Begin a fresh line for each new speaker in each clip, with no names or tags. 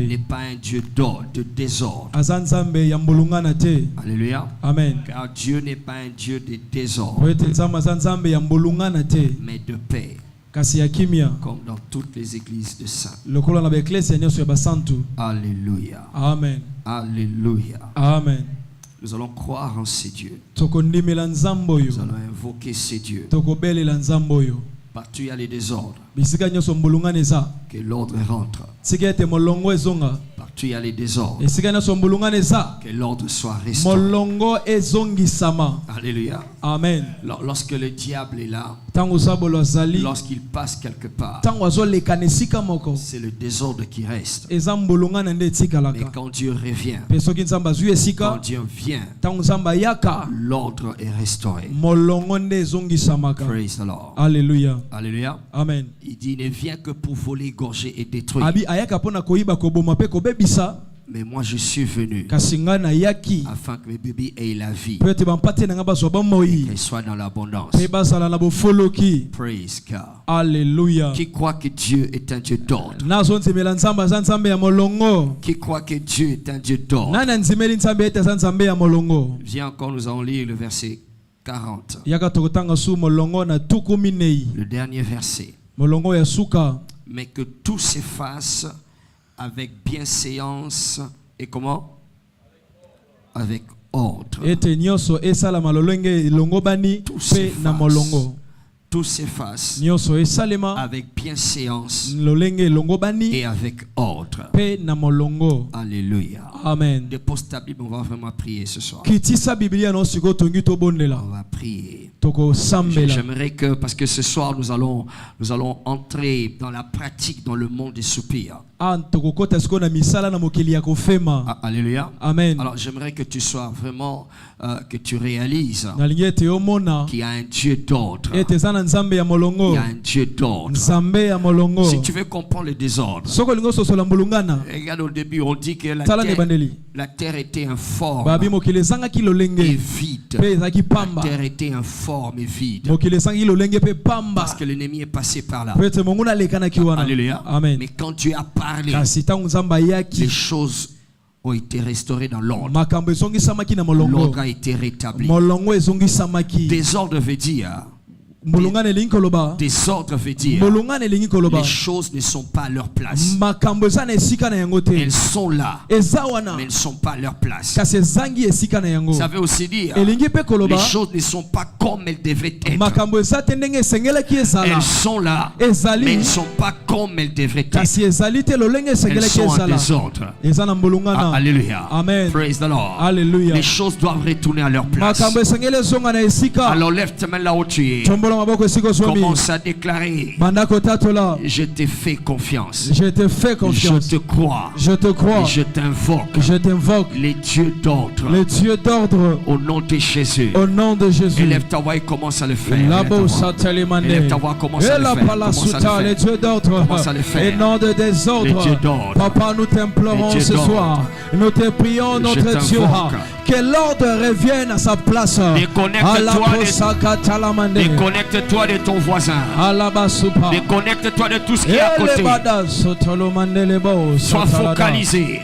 n'est pas un Dieu de désordre. Alléluia.
Amen.
Car Dieu n'est pas un Dieu de désordre, mais de paix, comme dans toutes les églises de saints. Alléluia.
Amen.
Alléluia.
Amen.
Nous allons croire en ces dieux. Nous allons invoquer ces dieux. Partout il y a les désordres, que l'ordre rentre. Partout il y a les désordres, que l'ordre soit restauré. Alléluia.
Amen.
Lorsque le diable est là, lorsqu'il passe quelque part, c'est le désordre qui reste. Mais quand Dieu revient, quand Dieu vient, l'ordre est restauré. Praise the Lord.
Alléluia.
Alléluia.
Amen.
Il dit, il ne vient que pour voler, égorger et détruire. Mais moi je suis venu afin que mes bébés aient la vie, qu'ils soient dans l'abondance. Praise God.
Alléluia.
Qui croit que Dieu est un Dieu d'ordre? Qui croit que Dieu est un Dieu d'ordre? Viens encore, nous allons lire le verset 40. Le dernier verset. Mais que tout s'efface avec bienséance et comment? Avec ordre. Tout s'efface avec bienséance et avec ordre. Alléluia.
Amen.
Dépose ta Bible, on va vraiment prier ce soir. On va prier. J'aimerais que, parce que ce soir nous allons entrer dans la pratique dans le monde des soupirs. Alléluia.
Amen.
Alors j'aimerais que tu sois vraiment, que tu réalises qu'il y a un Dieu d'ordre. Il y a un Dieu d'ordre. Si tu veux comprendre le désordre, regarde au début, on dit que la terre était informe et vide. La terre était informe et vide. Parce que l'ennemi est passé par là. Alléluia.
Amen.
Mais quand Dieu a parlé, les choses ont été restaurées dans l'ordre. L'ordre a été rétabli. Désordre veut dire, désordre veut dire les choses ne sont pas à leur place. Elles sont là, mais elles ne sont pas à leur place. Ça veut aussi dire les choses ne sont pas comme elles devraient être. Elles sont là, mais elles ne sont pas comme elles devraient être. Elles sont en désordre. Alléluia.
Amen.
Praise the Lord.
Alléluia.
Les choses doivent retourner à leur place. Alors lève ta main là où tu es. Commence à déclarer: je te fais confiance.
Je te fais confiance.
Je te crois.
Je te crois.
Et je t'invoque.
Je t'invoque.
Les dieux d'ordre.
Les dieux d'ordre.
Au nom de Jésus.
Au nom de Jésus.
Élève ta voix et commence à le faire.
Élève
ta voix, commence à le faire.
Les dieux d'ordre.
Commence à le faire.
Et non de désordre.
Les dieux d'ordre.
Papa, nous t'implorons ce soir. Nous te prions, notre Dieu. Que l'ordre revienne à sa place.
Déconnecte-toi de ton voisin. Déconnecte-toi de tout ce qui est à côté. Sois focalisé.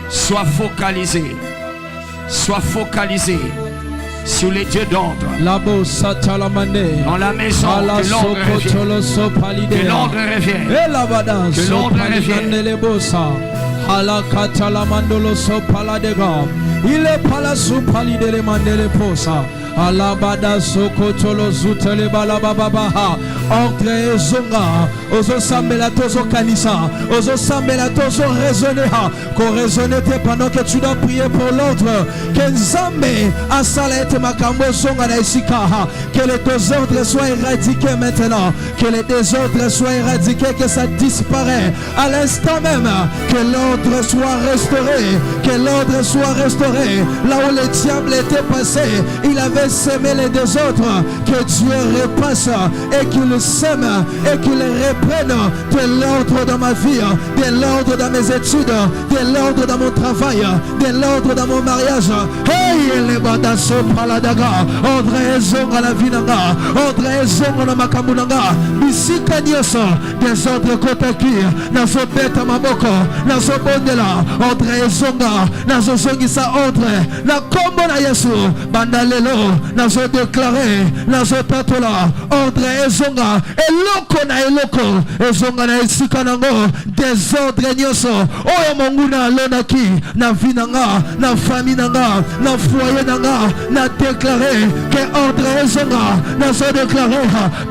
Sois focalisé. Sois focalisé sur les dieux d'ordre. Dans la maison, que l'ordre revienne. Que l'ordre revienne. Que l'ordre revienne. Il est pas la soupe de les mandele posa. Alabada sokotolo zutele balababaha. Ordre zonga. Ozo sambela tozo kanisa. Ozo sambela tozo raisonner. Qu'on raisonne pendant que tu dois prier pour l'autre. Que Nzambe asalete makambo zonga na isika. Que le désordre soit éradiqué maintenant. Que le désordre soit éradiqué, que ça disparaît à l'instant même. Que l'ordre soit restauré. Que l'ordre soit restauré.
implorait, là où le diable était passé, il avait semé les deux autres. Que Dieu repasse et qu'il sème et qu'il reprenne de l'ordre dans ma vie, de l'ordre dans mes études, de l'ordre dans mon travail, de l'ordre dans mon mariage. Hey, les badasso paladaga, ordre et zonga la vinanga, ordre et zonga na makambunanga, bisika nyoso, des ordres kotaki, nazo beta maboko, nazo bondela, ordre et zonga, nazo zongisa ordre, na kombo na Yesu, bandalelo, nazo déclaré, nazo tatola, ordre et zonga, eloko na eloko, et zonga na esika nango, des ordres nyoso, oyo monguna lonaki, na vinanga, na famille nanga, na foyer nanga, na déclaré, que ordre et zonga, nazo déclaré,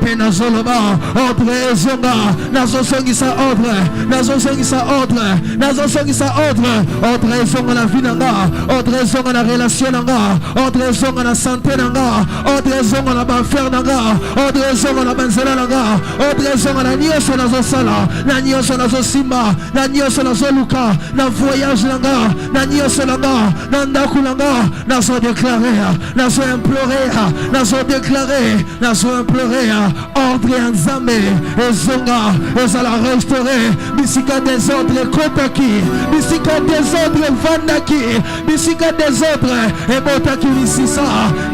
pe nazo loba, ordre et zonga, nazo songisa ordre, nazo songisa ordre, nazo songisa ordre, ordre et zonga na vinanga, ordre et zonga na relation nanga, ordre et zonga na santé nanga, ordre et zonga na banfer nanga, ordre et zonga na banzela nanga, ordre et zonga na nyoso nazo sala, na nyoso nazo simba, na nyoso nazo luka, na voyage nanga, na nyoso nanga, na ndaku nanga, nazo déclarer, nazo implorer, nazo déclarer, nazo implorer, ordre et nzambe, et zonga, et ça la restaurer, bisika des ordres kotaki, bisika des ordres vandaki, bisika des ordres, et botaki bisisa,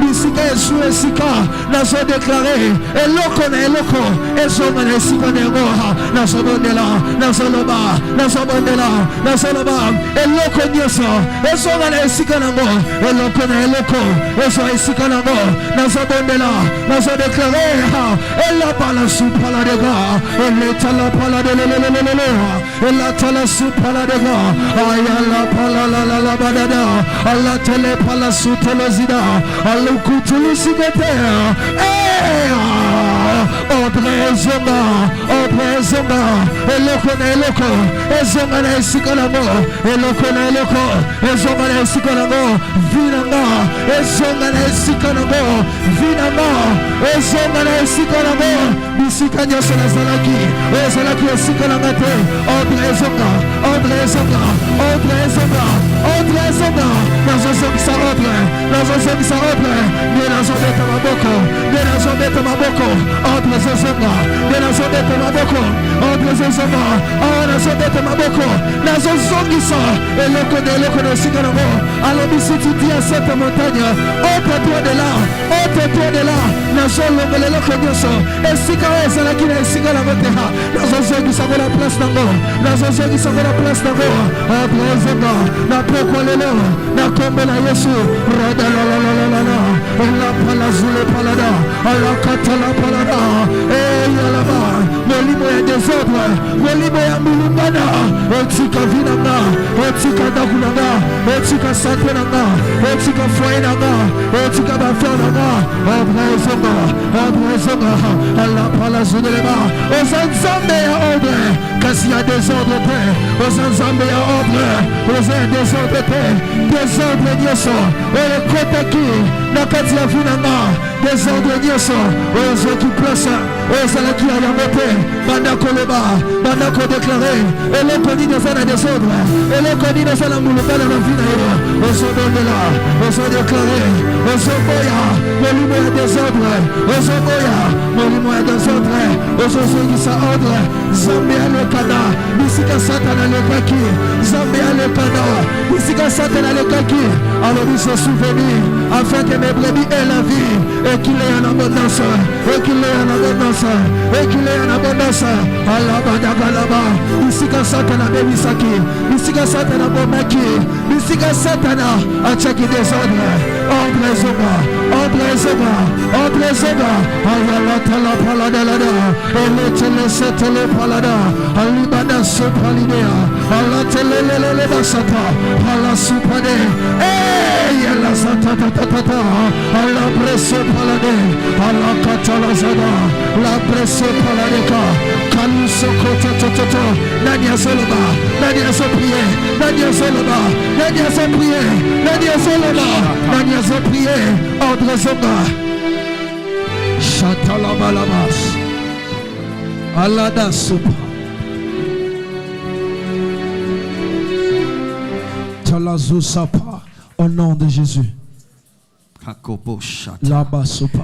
bisika et sika, nazo déclarer, et loko na eloko, et zonga na esika nengo, nazo bondela, nazo loba, nazo bondela, nazo loba, et loko nyoso, et zonga na esika nango, et loko na eloko, et zo esika nango, nazo bondela, nazo déclarer, et la pala soupa la dega, et l'état la pala de lelelelelele, et la tala soupa la dega, ayala pala la badada, alla tele pala soutelo zida, alla kutulu sigete, ordre zonga, eloko na eloko, ezonga na esika nango, eloko na eloko, ezonga na esika nango, vinanga, ezonga na esika nango, vinanga, ezonga na esika nango, bisika nyoso nazalaki, ezalaki esika nanga te, ordre ezonga, ordre ezonga, ordre ezonga, ordre ezonga, nazozongisa ordre, nazozongisa ordre, nde nazobeta maboko, nde nazobeta maboko, ordre ezonga, nde nazobeta maboko, ordre ezonga, nazobeta maboko, nazozongisa, eloko na esika nango, alobi si tu dis à cette montagne, ôte-toi de là, ôte-toi de là, nazolongola eloko nyonso, esika oyo ezalaki na esika nango te, nazozongisa ngo na place nango, nazozongisa ngo na place nango, ordre ezonga, na pokwa lelo, na kombo na Yesu, radalalalala, la palazule palada, la katala palada, yalaba, molimo ya désordre, molimo ya mulumana, etika vinanga, etika ndakulanga, etika santé nanga, etika foyer nanga, etika bafer nanga, ordre ezonga, la palazule leba, ozanzambe ya ordre, kasi ya désordre te, ozanzambe ya ordre, ozan désordre te, désordre nyoso, ekotaki, nakati ya vinanga, désordre nyoso, ozoki place, ozalaki ya yango te, bandako loba, bandako déclarer, eloko nini eza na désordre, eloko nini eza na mulubana na vina yo, ozobondela, ozodéclarer, ozoboya, molimo ya désordre, ozoboya, molimo ya désordre, ozozongisa ordre, Zambe alekana, bisika Satan alekaki, Zambe alekana, bisika Satan alekaki, alors il se souvenir, afin que mes brebis aient la vie, et qu'il ait en abondance, et qu'il ait en abondance, et qu'il ait en abondance, Allah badagalaba, bisika Satan abebisaki, bisika Satan abomaki, bisika Satan achaki désordre, ordre ezonga, ordre ezonga, ordre ezonga, ayala tala paladalada, eletele setele palada, alibada sopralinea, alatelelele basata, ala supade, yala sata tata, ala presso palade, ala katala zada, la presso paladeka, kaluso kota toto, Nadia Soloba, Nadia Soprié, Nadia Soloba, Nadia Soprié, Nadia Soloba, Nadia Soprié, ordre zonga, Chatalabalabas, Alada Supa, Talazusapa,
Au nom de Jésus.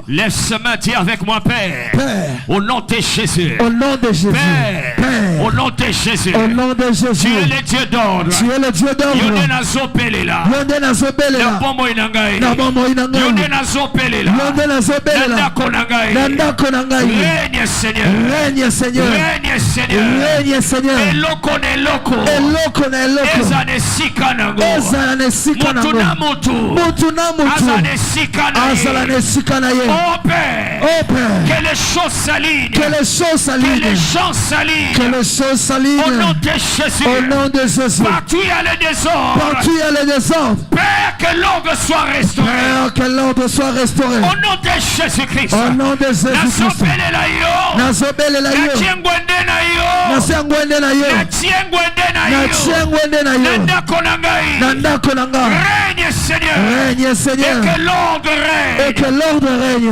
Lève ce main, dis avec moi, Père.
Père.
Au nom de Jésus.
Au nom de Jésus.
Père.
Père.
Au nom de Jésus.
Au nom de Jésus.
Tu es le Dieu d'ordre.
Tu es le Dieu d'ordre.
Yonde nazopelela.
Yonde nazopelela.
Nabomo inangai.
Nabomo inangai.
Yonde nazopelela.
Yonde nazopelela.
Nandako nangai.
Nandako nangai.
Règne Seigneur.
Règne Seigneur.
Règne Seigneur.
Règne Seigneur.
Eloko na eloko.
Eloko na eloko.
Eza ne sika nango.
Eza ne sika nango.
Mutu na mutu.
Mutu na mutu.
Eza ne sika na ye.
Eza ne sika na ye.
Oh Père.
Oh Père.
Que les choses s'alignent.
Que les choses s'alignent.
Que les gens s'alignent.
Que les choses s'alignent.
Au nom de Jésus.
Au nom de Jésus.
Partout il y a le désordre.
Partout il y a le désordre.
Père, que l'ordre soit restauré.
Père, que l'ordre soit restauré.
Au nom de Jésus-Christ.
Au nom de Jésus-Christ.
Nasobelela yo.
Nasobelela yo.
Natiengwende na yo.
Nasiangwende na yo.
Natiengwende na yo.
Natiengwende na yo.
Nandako na ngai.
Nandako na ngai.
Règne Seigneur.
Règne Seigneur.
Et que l'ordre règne.
Et que l'ordre règne.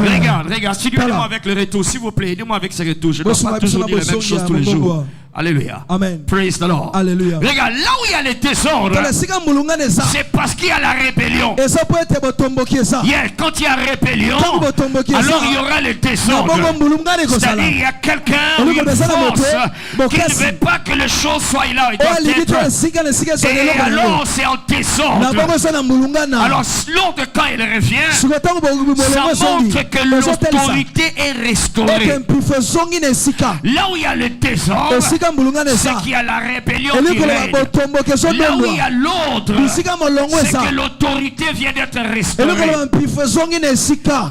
Regarde, suivez-moi avec le retour, s'il vous plaît, aidez-moi avec ce retour. Je ne dois pas toujours dire les mêmes choses tous les jours. Alléluia.
Amen.
Praise the Lord.
Alléluia.
Regarde, là où il y a les désordres, c'est parce qu'il y a la rébellion. Yeah, quand il y a rébellion, alors il y aura les désordres. C'est-à-dire il y a quelqu'un ou une force qui ne veut pas que les choses soient là. Et alors c'est en désordre. Alors l'ordre quand il revient, ça montre que l'autorité est restaurée. Là où il y a le désordre, c'est qu'il y a la rébellion qui règne. Là où il y a l'ordre, c'est que l'autorité vient d'être restaurée.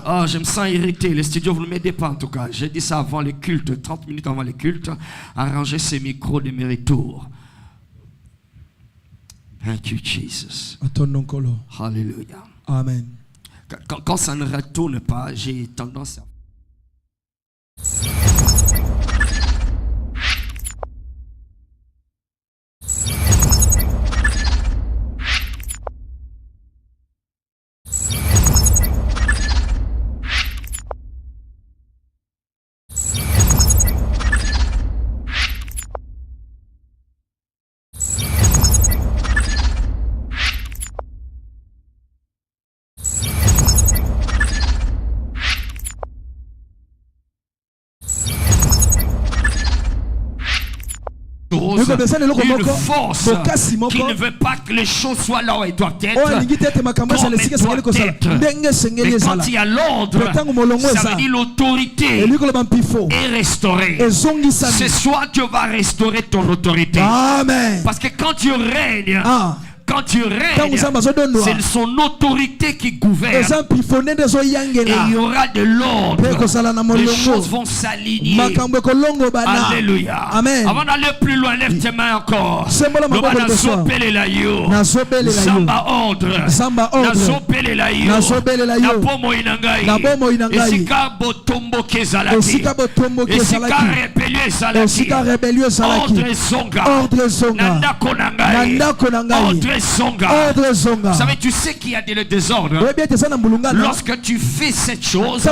Oh, je me sens irrité. Les studios, vous ne m'aidez pas en tout cas. J'ai dit ça avant les cultes, 30 minutes avant les cultes. Arrangez ces micros de mes retours. Thank you, Jesus. Hallelujah.
Amen.
Quand ça ne retourne pas, j'ai tendance à... Une force qui ne veut pas que les choses soient là où elles doivent être, comme elles doivent être. Mais quand il y a l'ordre, ça veut dire l'autorité est restaurée. Ce soir, Dieu va restaurer ton autorité.
Amen.
Parce que quand tu règnes, quand tu règnes, c'est son autorité qui gouverne. Et il y aura de l'ordre. Les choses vont s'aligner. Alléluia.
Amen.
Avant d'aller plus loin, lève tes mains encore. Samba ordre. Nabomo inangai. Esika botombo kezalaki. Esika rebellion ezalaki. Ordre zonga. Nandako nangai. Ordre zonga. Vous savez, tu sais qu'il y a des désordres. Lorsque tu fais cette chose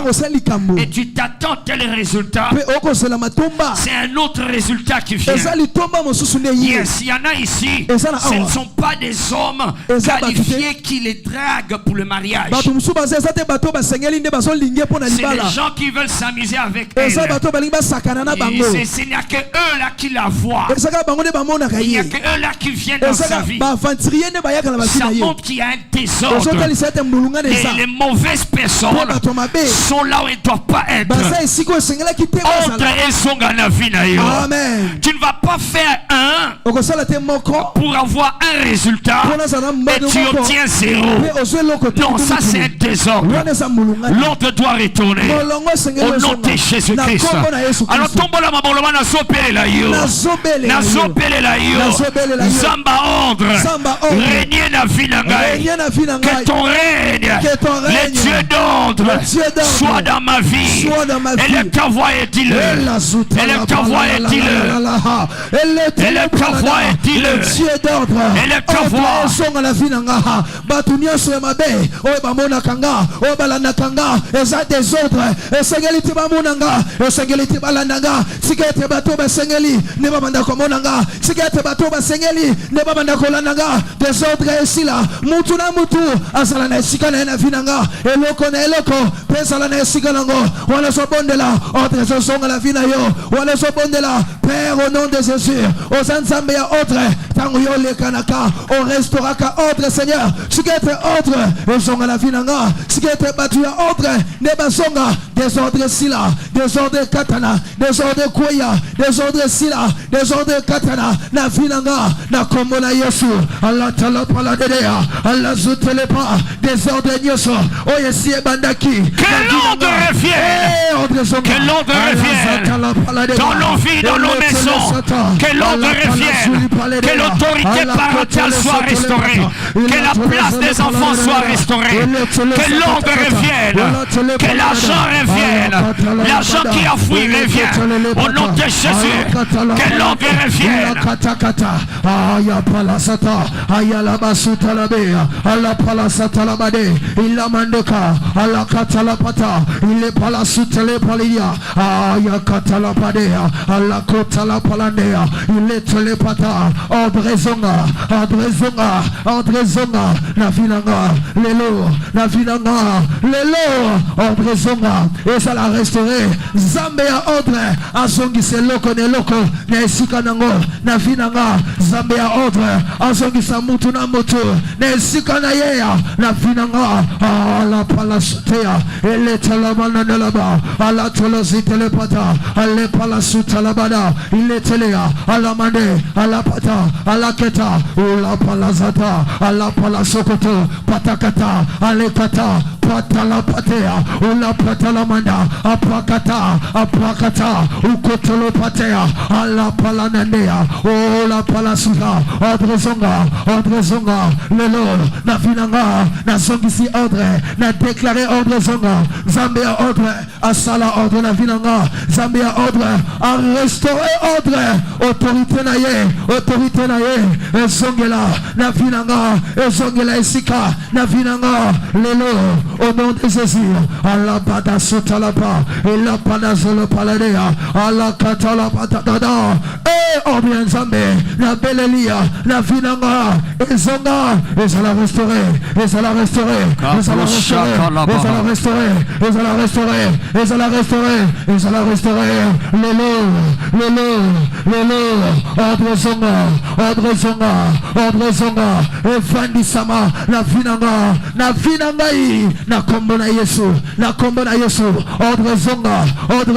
et tu t'attends tel résultat, c'est un autre résultat qui vient. Yes, il y en a ici. Ce ne sont pas des hommes qualifiés qui les draguent pour le mariage. C'est des gens qui veulent s'amuser avec elle. Ce n'y a que eux là qui la voient. Il n'y a que eux là qui viennent dans sa vie. Ça montre qu'il y a un désordre. Et les mauvaises personnes sont là où elles ne doivent pas être. Tu ne vas pas faire un pour avoir un résultat et tu obtiens zéro. Non, ça c'est un désordre. L'ordre doit retourner au nom de Jésus-Christ. Alors tombola maboloma na sopele la yo. Zamba ordre. Régner na vie na ngai. Que ton règne, le Dieu d'ordre, soit dans ma vie. Élève ta voix et dis-le. Élève ta voix et dis-le. Élève ta voix et dis-le. Élève ta voix.
Batunyoso ya mabe, oye bamona kanga, oye balanda kanga, eza désordre, esengeli te bamonanga, esengeli te balandanga, sikete bato basengeli, ne babanda komonanga, sikete bato basengeli, ne babanda kolandanga, désordre ici là mutu na mutu azala na esika na na vinanga eloko na eloko pesa na esika nango wana so bondela ordre so songa la vina yo wana so bondela Père au nom de Jésus aux ensemble ya ordre tango yo le kanaka on restaurera ka ordre Seigneur sikete ordre et songa la vinanga sikete batu ya ordre ne basonga désordre sila désordre katana désordre koya désordre sila désordre katana na vinanga na kombo na Yesu Allah tala pala dedea Allah zutele pa désordre nyoso oye si bandaki
que l'ordre revienne que l'ordre revienne dans nos vies dans nos maisons que l'ordre revienne que l'autorité parentale soit restaurée que la place des enfants soit restaurée que l'ordre revienne que l'argent revienne l'argent qui a fui revienne au nom de Jésus que l'ordre revienne
aya palasata aya la basuta la bea ala palasata la bade illa mandeka ala katala pata ile palasuta le palia aya katala padea ala kotala palandea ile tele pata odrezonga na finanga lelo na finanga lelo odrezonga et ça la restaurer zambia ordre asongi se loko ne loko na esika nango na finanga zambia ordre azongisa mutu na mutu na esika na yeya na finanga ala palasutea ele talamana nelaba ala tolozi telepata ale palasuta labada ile telea ala mande ala pata ala keta ula palazata ala palasokoto patakata ale kata patala patea ula patala manda apakata ukotolo patea ala palanandea ula palasuka ordre zonga lelo na finanga na songisi ordre na déclarer ordre zonga zambia ordre asala ordre na finanga zambia ordre a restaurer ordre autorité na ye ezongela na finanga ezongela esika na finanga lelo au nom de Jésus ala bada sotalapa ela pada zolo paladea ala katala patata ordre nzambe na belelia na finanga ezonga ezala restaurer ordre zonga efandisama na finanga na kombo na Yesu ordre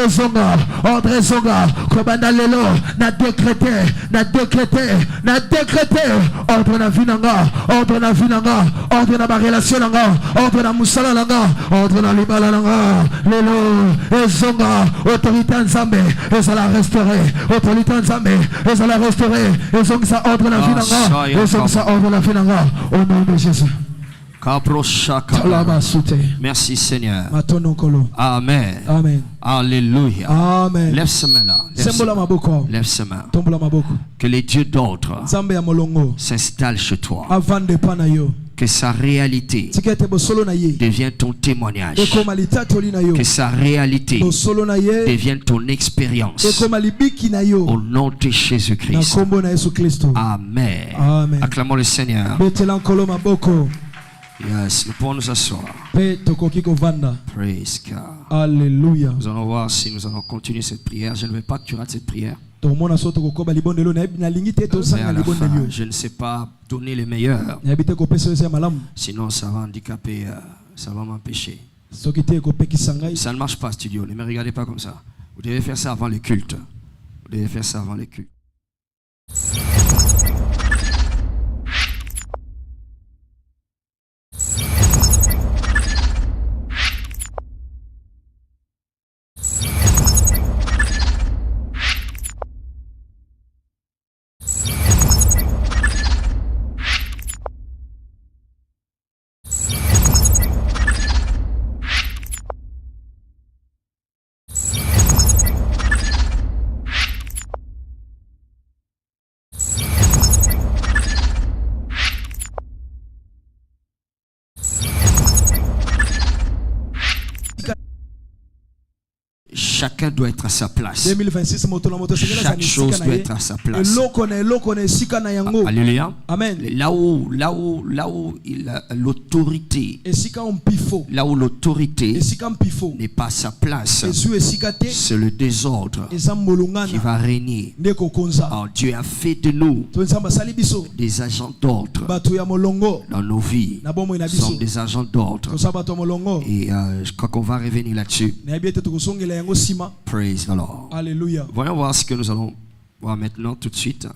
zonga kobanda lelo na décréter ordre na finanga ordre na ba relation nanga ordre na musala nanga ordre na libala nanga lelo ezonga autorité nzambe ezala restaurer ezongisa ordre na finanga au nom de Jésus.
Merci Seigneur. Amen. Alléluia.
Amen.
Lève ses mains là. Lève ses mains. Que les dieux d'autres s'installent chez toi. Que sa réalité devienne ton témoignage. Que sa réalité devienne ton expérience. Au nom de Jésus-Christ. Amen. Acclamons le Seigneur. Yes, nous pouvons nous asseoir. Praise God.
Alléluia.
Nous allons voir si nous allons continuer cette prière. Je ne veux pas que tu rates cette prière.
Mais
à la fin, je ne sais pas donner le meilleur. Sinon, ça va handicaper, ça va m'empêcher. Ça ne marche pas, studio. Ne me regardez pas comme ça. Vous devez faire ça avant le culte. chacun doit être à sa place. Chaque chose doit être à sa place. Alléluia.
Amen.
Là où l'autorité, n'est pas à sa place, c'est le désordre qui va régner. Alors Dieu a fait de nous des agents d'ordre dans nos vies. Nous sommes des agents d'ordre. Et je crois qu'on va revenir là-dessus. Praise the Lord.
Alléluia.
Voyons voir ce que nous allons voir maintenant tout de suite.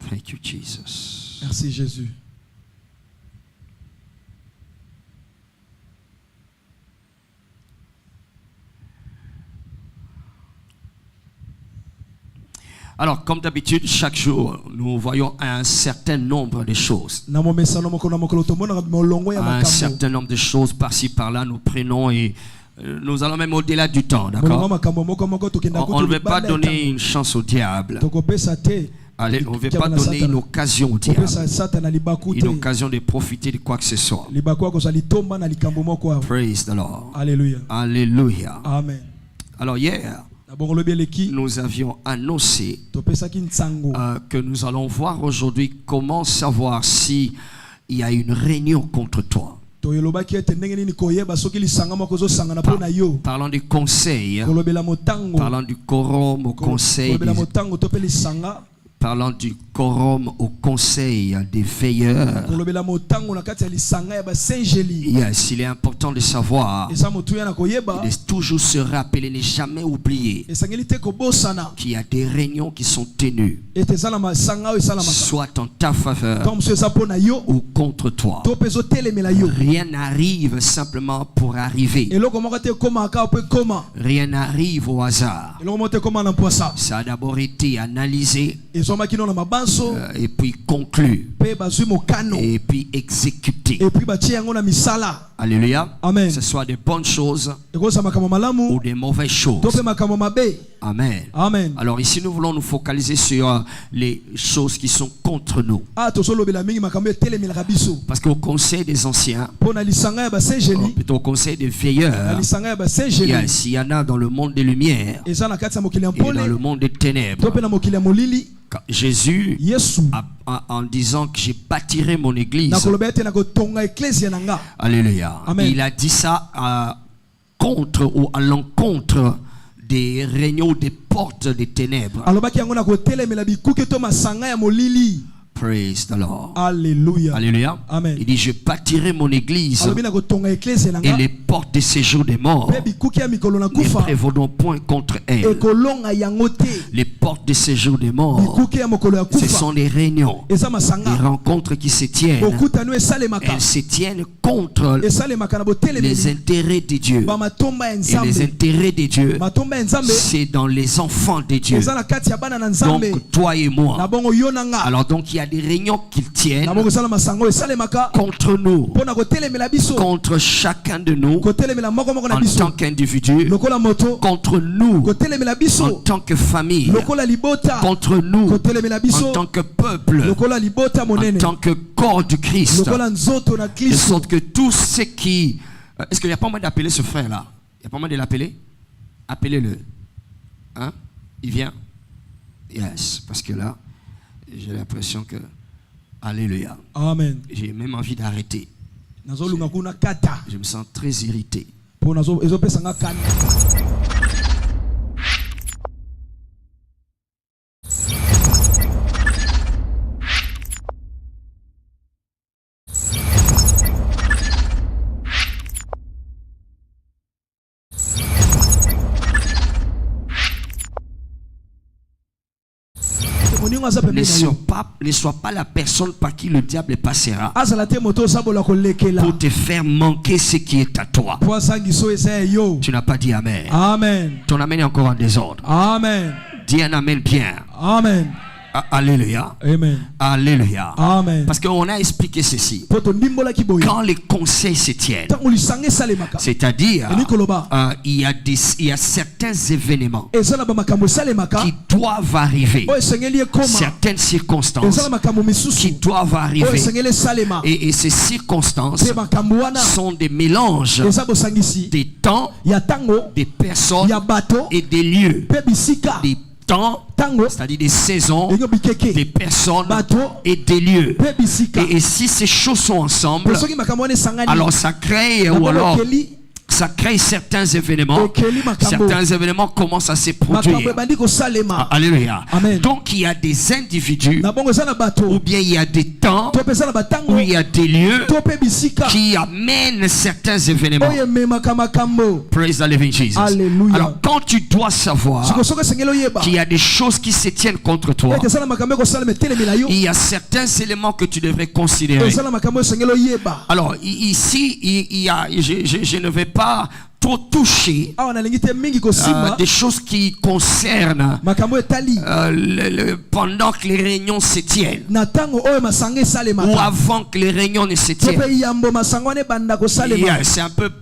Thank you, Jesus.
Merci Jésus.
Alors, comme d'habitude, chaque jour, nous voyons un certain nombre de choses. Un certain nombre de choses par-ci, par-là, nous prenons et nous allons même au-delà du temps, d'accord? On ne veut pas donner une chance au diable. Allez, on ne veut pas donner une occasion au diable. Une occasion de profiter de quoi que ce soit. Praise the Lord.
Alléluia.
Alléluia.
Amen.
Alors hier, nous avions annoncé que nous allons voir aujourd'hui comment savoir si il y a une réunion contre toi. Parlant du conseil, parlant du quorum au conseil, parlant du quorum au conseil des veilleurs. Yes, il est important de savoir, de toujours se rappeler, ne jamais oublier qu'il y a des réunions qui sont tenues, soit en ta faveur ou contre toi. Rien n'arrive simplement pour arriver. Rien n'arrive au hasard. Ça a d'abord été analysé, et puis conclu, et puis exécuté. Alléluia.
Amen.
Que ce soit des bonnes choses ou des mauvaises choses. Amen.
Amen.
Alors ici nous voulons nous focaliser sur les choses qui sont contre nous. Parce qu'au conseil des anciens, plutôt au conseil des veilleurs, s'il y en a dans le monde des lumières et dans le monde des ténèbres, Jésus, en disant que j'ai bâtiré mon église, alléluia, il a dit ça contre ou à l'encontre des réunions des portes des ténèbres. Praise the Lord.
Alléluia.
Alléluia.
Amen.
Il dit, je bâtirai mon église et les portes des séjours des morts ne prévaudront point contre elle. Les portes des séjours des morts, ce sont les réunions, les rencontres qui se tiennent. Elles se tiennent contre les intérêts de Dieu. Et les intérêts de Dieu, c'est dans les enfants de Dieu. Donc toi et moi. Alors donc il y a des réunions qu'ils tiennent contre nous, contre chacun de nous en tant qu'individu, contre nous en tant que famille, contre nous en tant que peuple, en tant que corps du Christ, de sorte que tous ceux qui... Est-ce qu'il n'y a pas moyen d'appeler ce frère là? Il n'y a pas moyen de l'appeler? Appelez-le. Hein? Il vient? Yes, parce que là j'ai l'impression que... Alléluia.
Amen.
J'ai même envie d'arrêter. Je me sens très irrité. Ne sois pas la personne par qui le diable passera pour te faire manquer ce qui est à toi. Tu n'as pas dit amen.
Amen.
Ton amen est encore en désordre.
Amen.
Dis un amen bien.
Amen.
Alléluia.
Amen.
Alléluia.
Amen.
Parce qu'on a expliqué ceci. Quand les conseils se tiennent, c'est-à-dire il y a certains événements qui doivent arriver, certaines circonstances qui doivent arriver, et ces circonstances sont des mélanges des temps, des personnes et des lieux, des temps, c'est-à-dire des saisons, des personnes et des lieux. Et si ces choses sont ensemble, alors ça crée, ou alors ça crée certains événements. Certains événements commencent à se produire. Alléluia. Donc il y a des individus, ou bien il y a des temps, où il y a des lieux qui amènent certains événements. Praise the living Jesus. Alors quand tu dois savoir qu'il y a des choses qui se tiennent contre toi, il y a certains éléments que tu devrais considérer. Alors ici, je ne vais pas trop toucher des choses qui concernent pendant que les réunions se tiennent ou avant que les réunions ne se tiennent.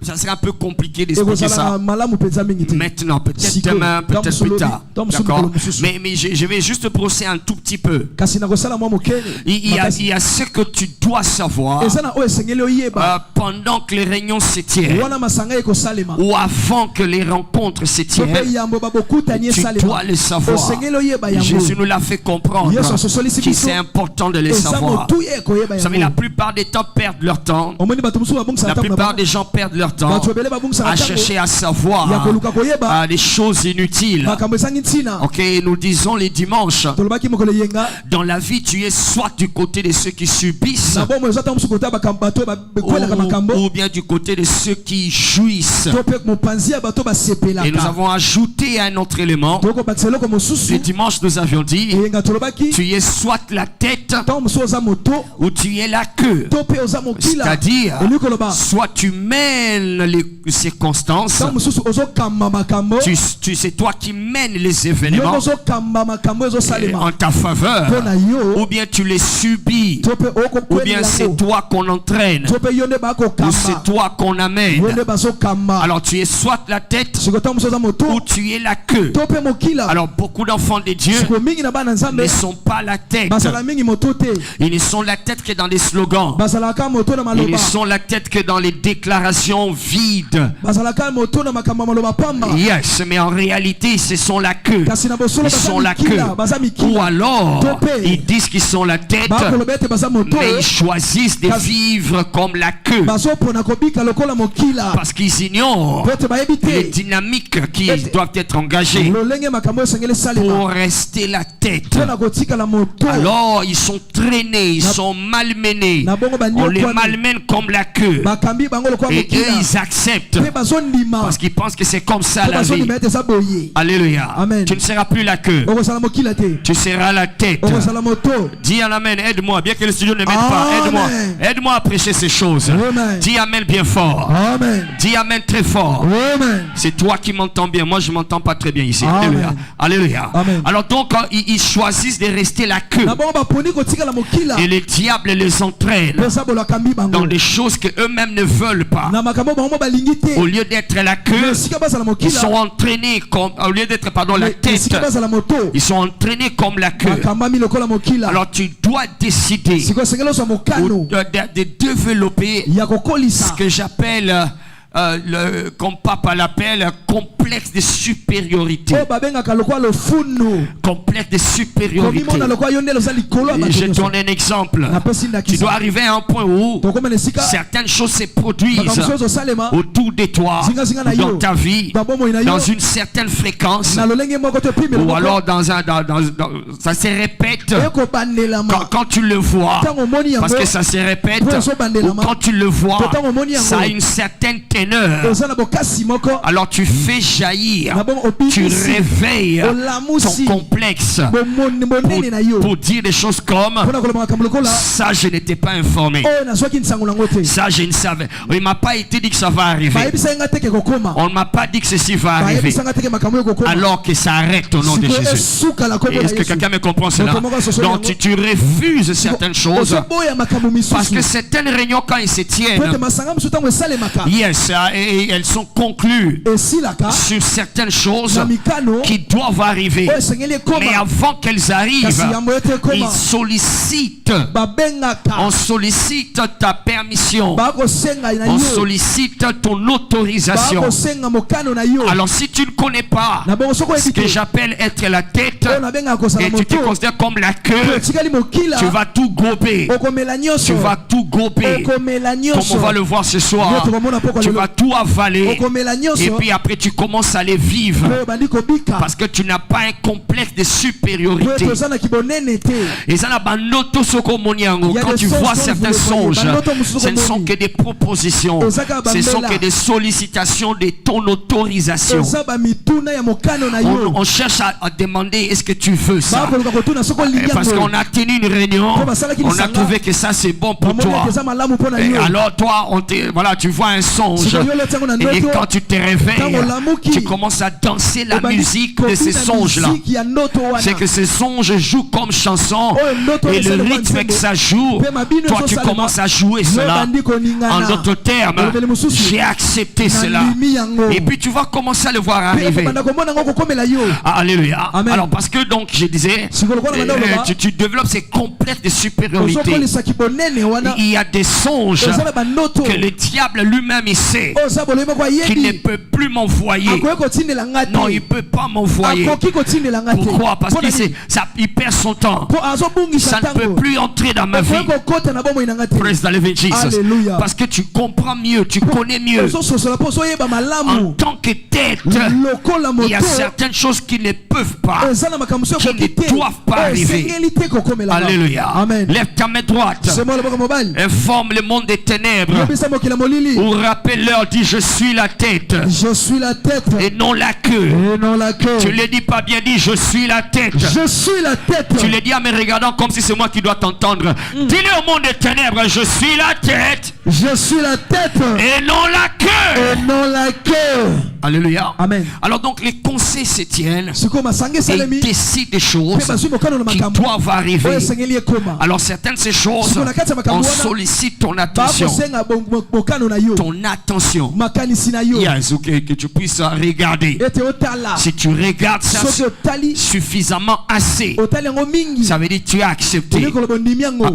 Ça serait un peu compliqué d'expliquer ça maintenant, peut-être demain, peut-être plus tard. D'accord? Mais je vais juste brosser un tout petit peu. Il y a ce que tu dois savoir pendant que les réunions se tiennent ou avant que les rencontres se tiennent. Tu dois le savoir. Jésus nous l'a fait comprendre que c'est important de le savoir. Vous savez, la plupart des temps perdent leur temps. La plupart des gens perdent leur temps à chercher à savoir des choses inutiles. Ok, nous disons les dimanches, dans la vie tu es soit du côté de ceux qui subissent ou bien du côté de ceux qui jouissent. Et nous avons ajouté un autre élément. Le dimanche nous avions dit, tu es soit la tête ou tu es la queue. C'est-à-dire, soit tu mènes les circonstances, c'est toi qui mènes les événements en ta faveur, ou bien tu les subis, ou bien c'est toi qu'on entraîne, ou c'est toi qu'on amène. Alors tu es soit la tête ou tu es la queue. Alors beaucoup d'enfants de Dieu ne sont pas la tête. Ils ne sont la tête que dans les slogans. Ils ne sont la tête que dans les déclarations vides. Yes, mais en réalité, ce sont la queue. Ils sont la queue. Ou alors, ils disent qu'ils sont la tête, mais ils choisissent de vivre comme la queue. Parce qu'ils ignorent les dynamiques qui doivent être engagées pour rester la tête. Alors, ils sont traînés, ils sont malmenés. On les malmène comme la queue. Et eux, ils acceptent parce qu'ils pensent que c'est comme ça la vie. Alléluia. Tu ne seras plus la queue. Tu seras la tête. Dis un amen, aide-moi. Bien que le studio ne m'aide pas, aide-moi. Aide-moi à prêcher ces choses. Dis amen bien fort. Dis amen très fort. C'est toi qui m'entends bien. Moi, je ne m'entends pas très bien ici. Alléluia. Alléluia. Alors donc, ils choisissent de rester la queue. Et le diable les entraîne dans des choses qu'eux-mêmes ne veulent pas. Au lieu d'être la queue, ils sont entraînés comme, au lieu d'être, la tête, ils sont entraînés comme la queue. Alors tu dois décider de développer ce que j'appelle comme papa l'appelle, complexe de supériorité. Complexe de supériorité. Je donne un exemple. Tu dois arriver à un point où certaines choses se produisent autour de toi, dans ta vie, dans une certaine fréquence, ou alors ça se répète quand tu le vois, parce que ça se répète, ou quand tu le vois, ça a une certaine teneur. Alors tu fais jaillir, tu réveilles ton complexe pour dire des choses comme ça, je n'étais pas informé, ça je ne savais, il m'a pas été dit que ça va arriver, on ne m'a pas dit que ceci va arriver, alors que ça arrête au nom de Jésus. Est-ce que quelqu'un me comprend cela? Donc tu refuses certaines choses parce que certaines réunions, quand elles se tiennent, yes, et elles sont conclues sur certaines choses qui doivent arriver, mais avant qu'elles arrivent, ils sollicitent, on sollicite ta permission, on sollicite ton autorisation. Alors si tu ne connais pas ce que j'appelle être la tête et tu te considères comme la queue, tu vas tout gober, tu vas tout gober, comme on va le voir ce soir, tu vas tout avaler, et puis après tu commences à les vivre parce que tu n'as pas un complexe de supériorité. Et ça, quand tu vois certains songes, ce ne sont que des propositions, ce sont que des sollicitations de ton autorisation. On cherche à demander, est-ce que tu veux ça? Parce qu'on a tenu une réunion, on a trouvé que ça c'est bon pour toi. Et alors toi, voilà, tu vois un songe, et quand tu te réveilles, tu commences à danser la musique de ces songes-là. C'est que ces songes jouent comme chanson, et le rythme que ça joue, toi tu commences à jouer cela. En d'autres termes, j'ai accepté cela. Et puis tu vas commencer à le voir arriver. Alléluia. Alors parce que donc je disais, tu développes ces complexes de supériorité. Il y a des songes que le diable lui-même il sait qu'il ne peut plus m'envoyer. Non, il ne peut pas m'envoyer. Pourquoi? Parce qu'il perd son temps. Ça ne peut plus entrer dans ma vie. Praise the living Jesus. Parce que tu comprends mieux, tu connais mieux. En tant que tête, il y a certaines choses qui ne peuvent pas, qui ne doivent pas arriver. Alléluia. Lève ta main droite, informe le monde des ténèbres, ou rappelle-leur, dis je suis la tête,
je suis la tête
et non la queue. Tu le dis pas bien, dis je suis la tête.
Je suis la tête.
Tu le dis en me regardant comme si c'est moi qui dois t'entendre. Dis-le au monde des ténèbres, je suis la tête.
Je suis la tête
et non la queue.
Et non la queue.
Alléluia.
Amen.
Alors donc les conseils se tiennent et ils décident des choses qui doivent arriver. Alors certaines de ces choses, on sollicite ton attention. Ton attention. Yes, okay, que tu puisses regarder. Si tu regardes ça suffisamment assez, ça veut dire que tu as accepté.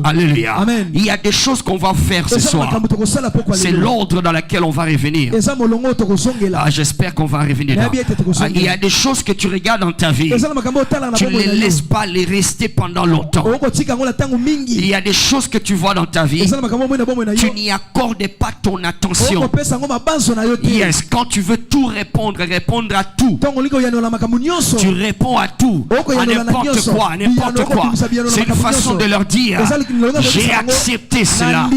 Alléluia. Il y a des choses qu'on va faire ce soir. C'est l'ordre dans lequel on va revenir. J'espère qu'on va revenir là. Il y a des choses que tu regardes dans ta vie, tu ne les laisses pas les rester pendant longtemps. Il y a des choses que tu vois dans ta vie, tu n'y accordes pas ton attention. Yes, quand tu veux tout répondre à tout, tu réponds à tout, à n'importe quoi, C'est une façon de leur dire, j'ai accepté cela.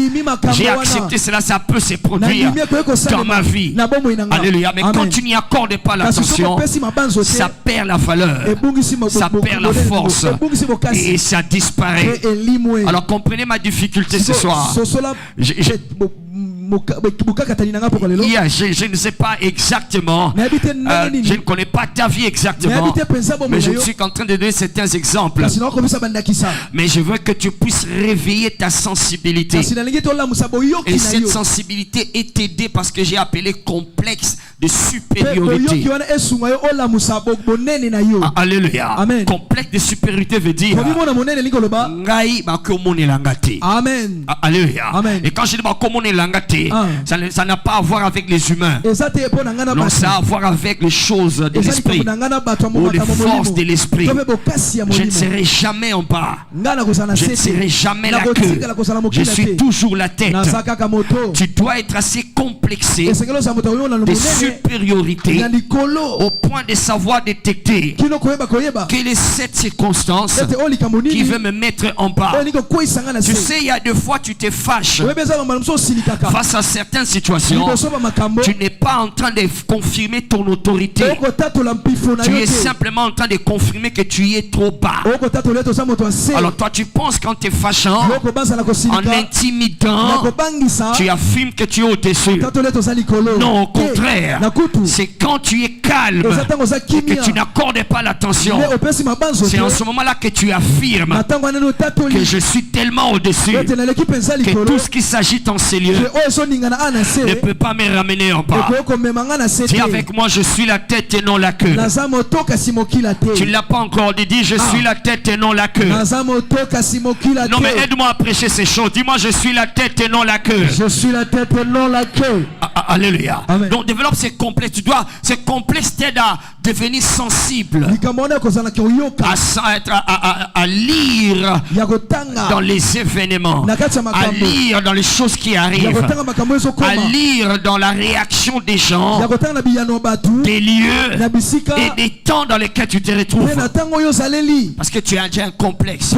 J'ai accepté cela, ça peut se produire dans ma vie. Alléluia. Mais quand tu n'y accordes pas l'attention, ça perd la valeur, ça perd la force et ça disparaît. Alors comprenez ma difficulté ce soir. Je ne sais pas exactement, je ne connais pas ta vie exactement, mais je suis en train de donner certains exemples. Mais je veux que tu puisses réveiller ta sensibilité. Et cette sensibilité est aidée parce que j'ai appelé complexe de supériorité. Alléluia. Complexe de supériorité veut dire Amen. Alléluia. Et quand je dis ça n'a pas à voir avec les humains. Non, ça a à voir avec les choses de l'esprit ou les forces de l'esprit. Je ne serai jamais en bas. Je ne serai jamais la queue. Je suis toujours la tête. Tu dois être assez complexé de supériorité au point de savoir détecter quelle est cette circonstance qui veut me mettre en bas. Tu sais, il y a des fois tu te fâches face à certaines situations. Tu n'es pas en train de confirmer ton autorité. Tu es simplement en train de confirmer que tu es trop bas. Alors toi tu penses qu'en te fâchant, en intimidant, tu affirmes que tu es au-dessus. Non, au contraire, c'est quand tu es calme et que tu n'accordes pas l'attention. C'est en ce moment-là que tu affirmes que je suis tellement au-dessus que tout ce qui s'agite en ces lieux ne peut pas me ramener en bas. Dis avec moi, je suis la tête et non la queue. Tu ne l'as pas encore dit, je suis la tête et non la queue. Non mais aide-moi à prêcher ces choses. Dis-moi, je suis la tête et non la queue.
Je suis la tête et non la queue.
Alléluia. Donc développe ces complexes. Ces complexes t'aident à devenir sensible, à lire dans les événements, à lire dans les choses qui arrivent, à lire dans la réaction des gens, des lieux et des temps dans lesquels tu te retrouves. Parce que tu as déjà un complexe.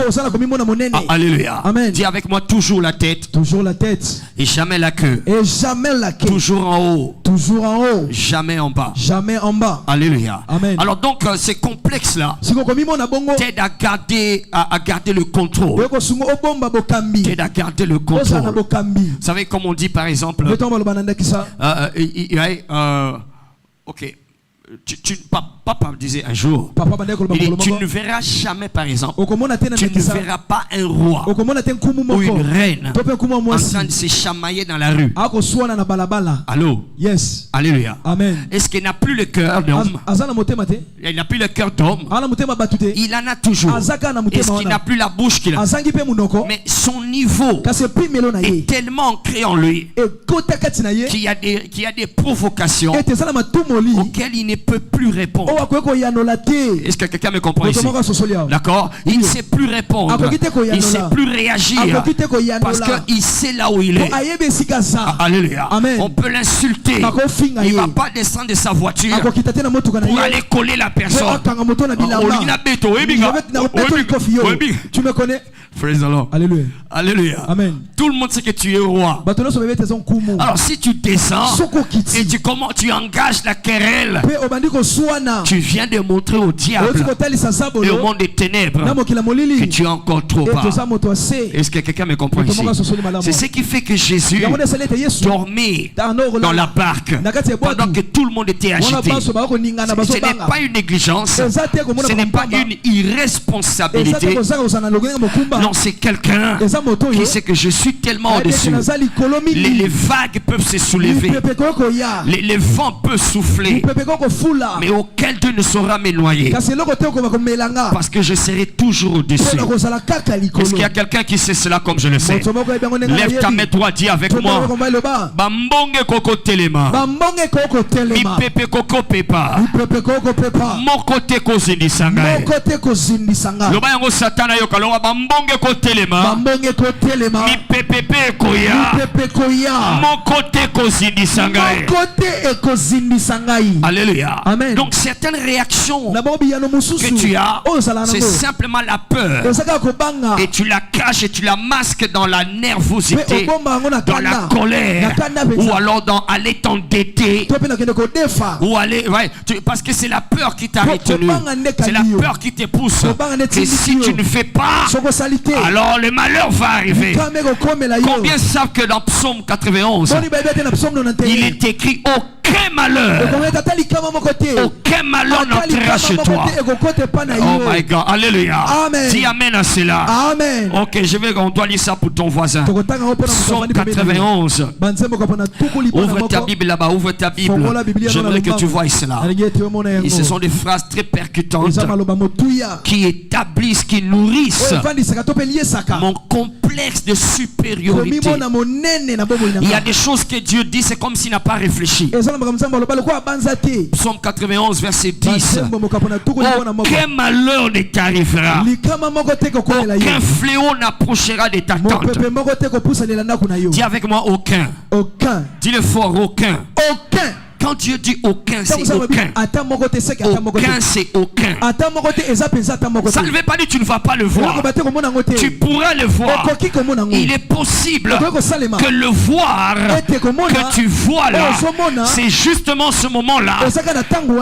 Alléluia. Dis avec moi, toujours la tête.
Toujours la tête.
Et jamais la queue.
Et jamais la queue.
Toujours en haut.
Toujours en haut.
Jamais en bas.
Jamais en bas.
Alléluia.
Amen.
Alors donc ces complexes-là t'aident à garder le contrôle. T'aident à garder le contrôle. Vous savez comme on dit par exemple, ok. Papa me disait un jour, tu ne verras jamais par exemple, tu ne verras pas un roi ou une reine en train de se chamailler dans la rue. Allô?
Yes.
Alléluia.
Amen.
Est-ce qu'il n'a plus le cœur d'homme? Il n'a plus le cœur d'homme. Il en a toujours. Est-ce qu'il n'a plus la bouche qu'il a? Mais son niveau est tellement ancré en lui qu'il y a des provocations auxquelles il ne peut plus répondre. Est-ce que quelqu'un me comprend ici? D'accord? Il ne sait plus répondre. Il ne sait plus réagir. Parce qu'il sait là où il est. Alléluia. On peut l'insulter. Il ne va pas descendre de sa voiture pour aller coller la personne.
Tu me connais?
Praise the Lord.
Alléluia.
Alléluia.
Amen.
Tout le monde sait que tu es roi. Alors si tu descends et tu engages la querelle, tu viens de montrer au diable et au monde des ténèbres que tu es encore trop bas. Est-ce que quelqu'un me comprend ici? C'est ce qui fait que Jésus dormait dans la barque pendant que tout le monde était agité. Ce n'est pas une négligence, ce n'est pas une irresponsabilité. Non, c'est quelqu'un qui sait que je suis tellement au-dessus. Les vagues peuvent se soulever, les vents peuvent souffler, mais auquel Dieu ne saura me noyer, parce que je serai toujours au-dessus. Est-ce qu'il y a quelqu'un qui sait cela comme je le sais? Lève ta main droite, dis avec moi, Bambonge koko telema, mi pepe koko pepa, mon côté kozindi sangai. Loba yango satana yoka loba bambonge ko telema, mi pepe koya, mon côté kozindi sangai. Alléluia.
Amen.
Donc certaines réactions que tu as, c'est simplement la peur. Et tu la caches et tu la masques dans la nervosité, dans la colère, ou alors dans aller t'endetter, ou aller, parce que c'est la peur qui t'a retenu, c'est la peur qui te pousse. Et si tu ne fais pas, alors le malheur va arriver. Combien savent que dans Psaume 91, il est écrit aucun malheur n'entrera chez toi. Oh my God, alléluia. Dis amen à cela.
Amen.
Ok, on doit lire ça pour ton voisin. Psaume 91. Ouvre ta Bible là-bas, ouvre ta Bible. J'aimerais que tu vois cela. Et ce sont des phrases très percutantes qui établissent, qui nourrissent mon complexe de supériorité. Il y a des choses que Dieu dit, c'est comme s'il n'a pas réfléchi. Psaume 91 verset 10. Aucun malheur ne t'arrivera, aucun fléau n'approchera de ta tente. Dis avec moi aucun. Dis-le fort, aucun. quand Dieu dit aucun, c'est aucun. Aucun, c'est aucun. Ça ne veut pas dire que tu ne vas pas le voir. Tu pourras le voir. Il est possible que le voir que tu vois là, c'est justement ce moment-là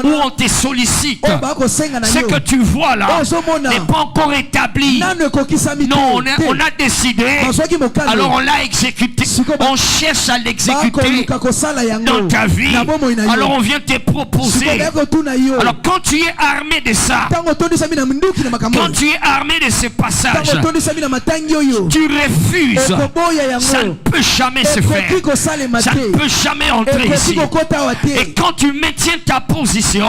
où on te sollicite. Ce que tu vois là n'est pas encore établi. Non, on a décidé, alors on l'a exécuté. On cherche à l'exécuter dans ta vie. Alors on vient te proposer. Alors quand tu es armé de ça, quand tu es armé de ce passage, tu refuses. Ça ne peut jamais se faire. Ça ne peut jamais entrer ici. Et quand tu maintiens ta position,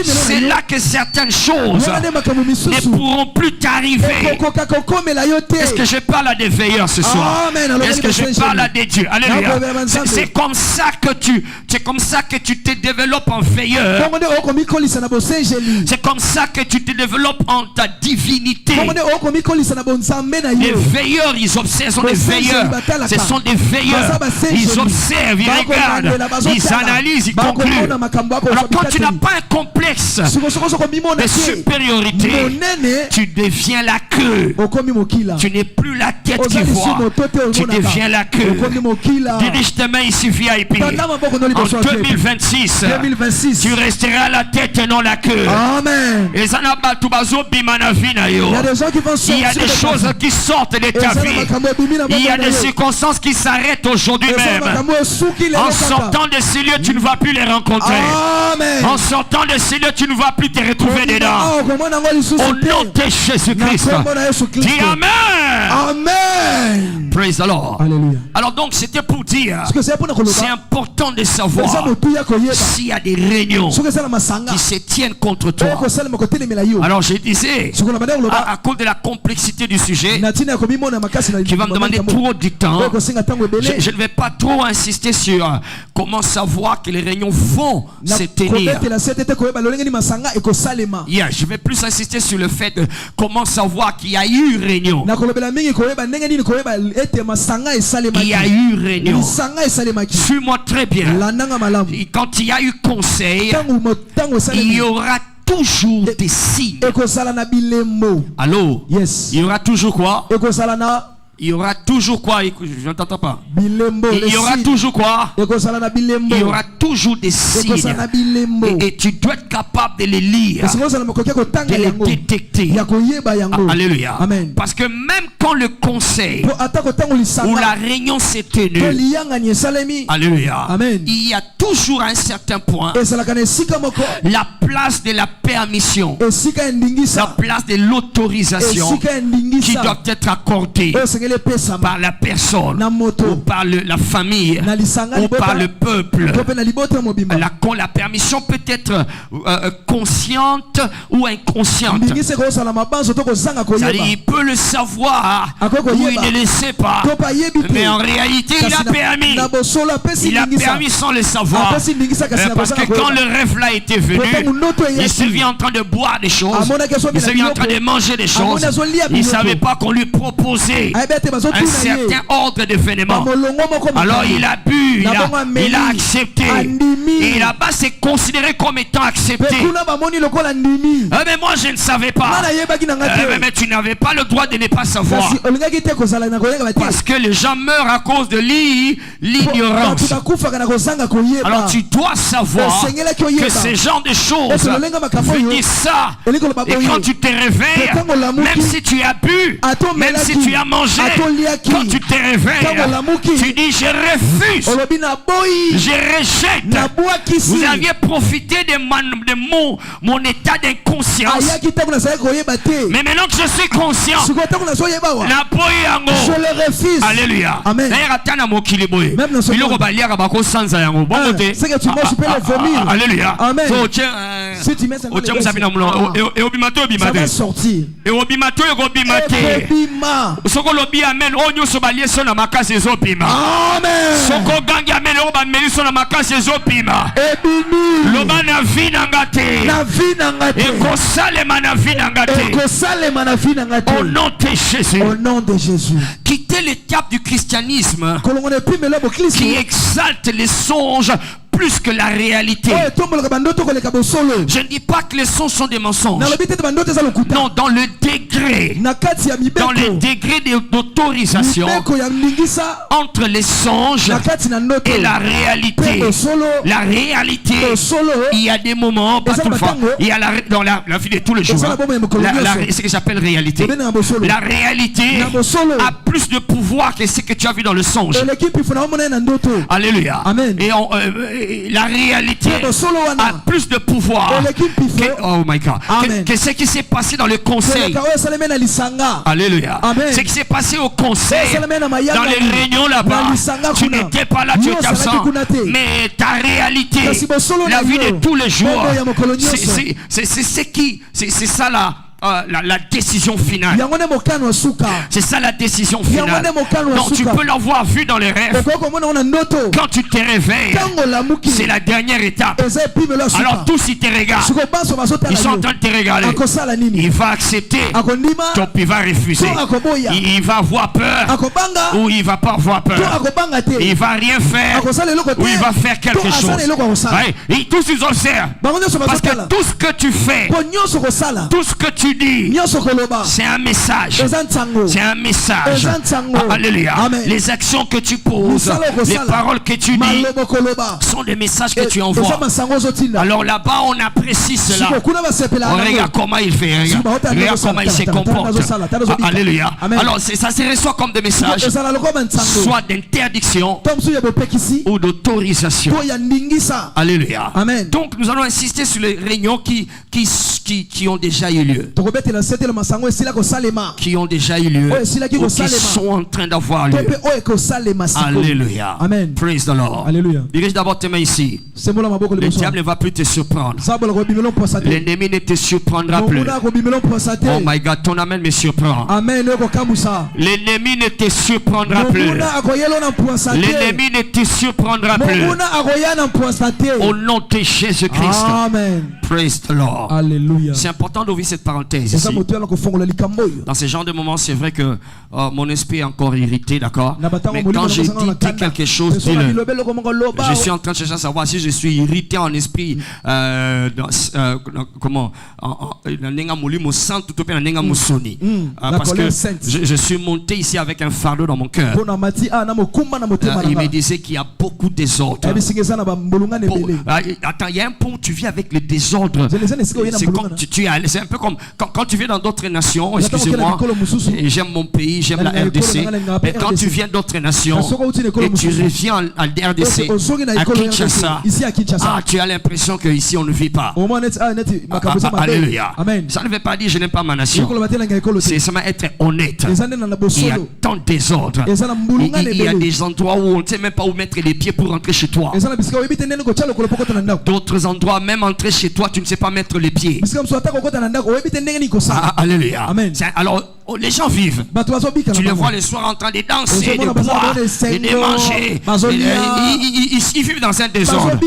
c'est là que certaines choses ne pourront plus t'arriver. Est-ce que je parle à des veilleurs ce soir? Est-ce que je parle à des dieux? Alléluia. C'est comme ça que tu te développes en veilleur. C'est comme ça que tu te développes en ta divinité. Les veilleurs, ils observent, sont des veilleurs. Ce sont des veilleurs. Ils observent, ils regardent, ils analysent, ils concluent. Alors quand tu n'as pas un complexe de supériorité, tu deviens la queue. Tu n'es plus la tête qui voit. Tu deviens la queue. Dirige tes mains ici, VIP. En 2026, tu resteras la tête et non la queue.
Amen.
Il y a des choses qui sortent de ta vie. Il y a des circonstances qui s'arrêtent aujourd'hui même. En sortant de ces lieux, tu ne vas plus les rencontrer. En sortant de ces lieux, tu ne vas plus te retrouver dedans. Au nom de Jésus-Christ. Dis Amen.
Amen.
Praise the Lord.
Alléluia.
Alors donc c'était pour dire, c'est important de savoir s'il y a des réunions qui se tiennent contre toi. Alors je disais, à cause de la complexité du sujet, qui va me demander trop de temps, je ne vais pas trop insister sur comment savoir que les réunions vont se tenir. Je vais plus insister sur le fait de comment savoir qu'il y a eu réunion. Il y a eu réunion. Suis-moi très bien. Quand il y a eu conseil, il y aura toujours des signes. Allô?
Yes.
Il y aura toujours quoi? Il y aura toujours quoi? Je n'entends pas. Il y aura toujours quoi? Il y aura toujours des signes. Et tu dois être capable de les lire, de les détecter. Alléluia.
Amen.
Parce que même quand le conseil ou la réunion s'est tenue, alléluia,
Amen.
il y a toujours un certain point la place de la permission, la place de l'autorisation qui doit être accordée par la personne ou par la famille ou par le peuple. La permission peut être consciente ou inconsciente. C'est-à-dire, il peut le savoir ou il ne le sait pas, mais en réalité il a permis. Il a permis sans le savoir. Parce que quand le rêve là était venu, il se vit en train de boire des choses, il se vit en train de manger des choses. Il ne savait pas qu'on lui proposait un certain ordre d'événements. Alors il a bu, il a accepté. Et là-bas c'est considéré comme étant accepté. Mais moi je ne savais pas. Mais tu n'avais pas le droit de ne pas savoir. Parce que les gens meurent à cause de l'ignorance. Alors tu dois savoir que ce genre de choses veut dire ça. Et quand tu te réveilles, même si tu as bu, même si tu as mangé, quand tu te réveilles, tu dis je refuse, je rejette. Vous aviez profité de mon état d'inconscience, mais maintenant que je suis conscient,
je le refuse.
Alléluia.
Amen. Même dans ce monde, c'est que tu manges, tu peux les vomir.
Alléluia.
Amen. Si tu mets ça va sortir.
Au nom de Jésus.
Au nom de Jésus.
Quittez l'étape du christianisme qui exalte les songes plus que la réalité. Je ne dis pas que les songes sont des mensonges. Non, dans le degré d'autorisation entre les songes et la réalité. La réalité, il y a des moments, pas tout le temps, il y a dans la vie de tous les jours, ce que j'appelle réalité. La réalité a plus de pouvoir que ce que tu as vu dans le songe. Alléluia.
Amen.
Et la réalité a plus de pouvoir que, oh my God, que ce qui s'est passé dans le conseil. Alléluia. Ce qui s'est passé au conseil, dans les réunions là-bas, tu n'étais pas là, tu étais absent. Mais ta réalité, la vie de tous les jours, c'est ça là. La décision finale. C'est ça la décision finale. Donc tu peux l'avoir vu dans les rêves. Quand tu te réveilles, c'est la dernière étape. Alors tous ils te regardent. Ils sont en train de te regarder. Il va accepter, donc il va refuser. Il va avoir peur, ou il va pas avoir peur. Il va rien faire, ou il va faire quelque chose. Et tous ils observent. Parce que tout ce que tu fais, tout ce que tu dis, c'est un message. C'est un message. Alléluia. Les actions que tu poses, les paroles que tu dis sont des messages que tu envoies. Alors là-bas on apprécie cela. On regarde comment il fait. Regarde comment il se comporte. Alléluia. Alors ça se reçoit comme des messages, soit d'interdiction ou d'autorisation. Alléluia. Donc nous allons insister sur les réunions qui ont déjà eu lieu. Qui ont déjà eu lieu, ou qui sont en train d'avoir lieu. Alléluia.
Amen.
Praise the Lord.
Alléluia.
Dirige d'abord tes mains ici. Le diable ne va plus te surprendre. L'ennemi ne te surprendra plus. Oh my God, ton amen me surprend. L'ennemi ne te surprendra plus. L'ennemi ne te surprendra plus. Au nom de Jésus-Christ.
Amen.
Praise the Lord.
Alléluia.
C'est important d'ouvrir cette parenthèse ici. Dans ce genre de moments, c'est vrai que mon esprit est encore irrité, d'accord? Mais quand je dis quelque chose, dis-le. Je suis en train de chercher à savoir si je suis irrité en esprit, comment? Parce que je suis monté ici avec un fardeau dans mon cœur. Il me disait qu'il y a beaucoup de désordre. Attends, il y a un point où tu vis avec le désordre. C'est un peu comme quand tu viens dans d'autres nations, excusez-moi, j'aime mon pays, j'aime la RDC, mais quand tu viens d'autres nations et tu reviens en RDC, à Kinshasa, tu as l'impression qu'ici on ne vit pas. Alléluia. Ça ne veut pas dire que je n'aime pas ma nation. C'est seulement être honnête. Il y a tant de désordre. Il y a des endroits où on ne sait même pas où mettre les pieds pour rentrer chez toi. D'autres endroits, même entrer chez toi, tu ne sais pas mettre les pieds. Alléluia. Alors, les gens vivent. Tu les vois le soir en train de danser, de boire, de manger. Ils vivent dans un désordre.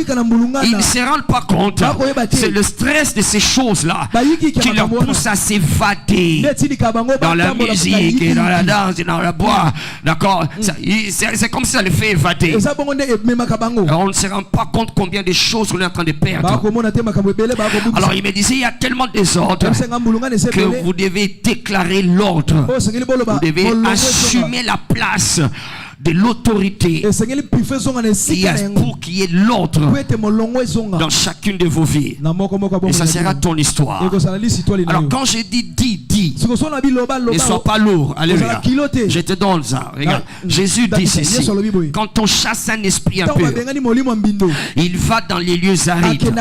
Ils ne se rendent pas compte. C'est le stress de ces choses-là qui leur pousse à s'évader dans la musique, dans la danse, dans la boire. D'accord? C'est comme si ça les fait évader. On ne se rend pas compte combien de choses on est en train de perdre. Alors il me disait, il y a tellement de désordre que vous devez déclarer l'ordre. Vous devez assumer la place de l'autorité. Il y a pour qu'il y ait l'ordre dans chacune de vos vies. Et ça sera ton histoire. Alors quand je dis, ne sois pas lourd. Alléluia. Je te donne ça. Regarde. Jésus dit ceci. Quand on chasse un esprit impur, il va dans les lieux arides.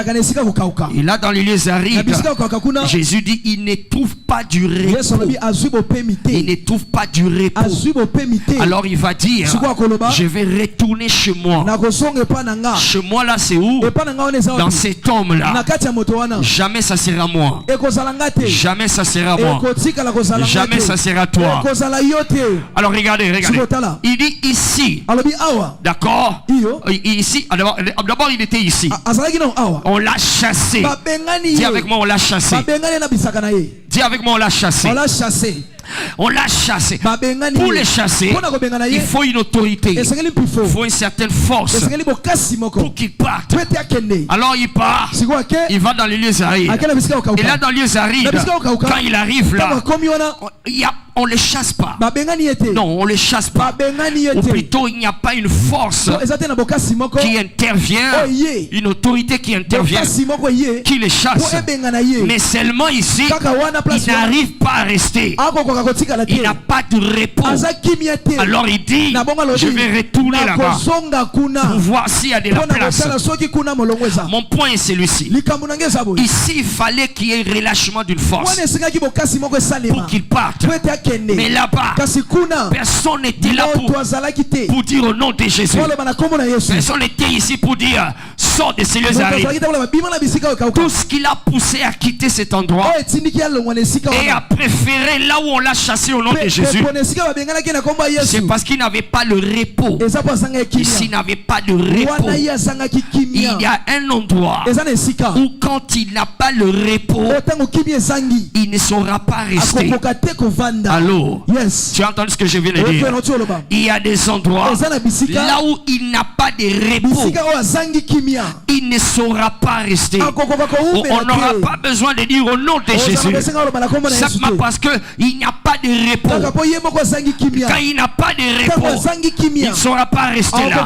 Et là dans les lieux arides, Jésus dit il ne trouve pas du repos. Il ne trouve pas du repos. Alors il va dire je vais retourner chez moi. Chez moi là c'est où? Dans cet homme là. Jamais ça sera moi. Jamais ça sera moi. Jamais ça sera toi. Alors regardez. Il dit ici. D'accord? Ici. D'abord il était ici. On l'a chassé. Dis avec moi on l'a chassé. Dis avec moi on l'a chassé. On l'a chassé. Pour les chasser, il faut une autorité. Il faut une certaine force pour qu'il parte. Alors il part. Il va dans les lieux arides. Et là, dans les lieux arides, quand il arrive là, on ne les chasse pas. Non, on ne les chasse pas. Ou plutôt, il n'y a pas une force qui intervient, une autorité qui intervient, qui les chasse. Mais seulement ici, il n'arrive pas à rester. Il n'a pas de repos. Alors il dit, je vais retourner là-bas pour voir s'il y a de la place. Mon point est celui-ci. Ici, il fallait qu'il y ait un relâchement d'une force pour qu'il parte. Mais là-bas, personne n'était là pour dire au nom de Jésus. Personne n'était ici pour dire sors de ces lieux arides. Tout ce qu'il a poussé à quitter cet endroit et à préférer là où on l'a chassé au nom de Jésus, c'est parce qu'il n'avait pas le repos. Ici, il n'avait pas de repos. Il y a un endroit où quand il n'a pas le repos, il ne saura pas rester. Allô? Tu as entendu ce que je viens de dire? Il y a des endroits là où il n'a pas de repos, il ne saura pas rester. On n'aura pas besoin de dire au nom de Jésus, simplement parce qu'il n'y a pas de repos. Quand il n'a pas de repos, il ne saura pas rester là.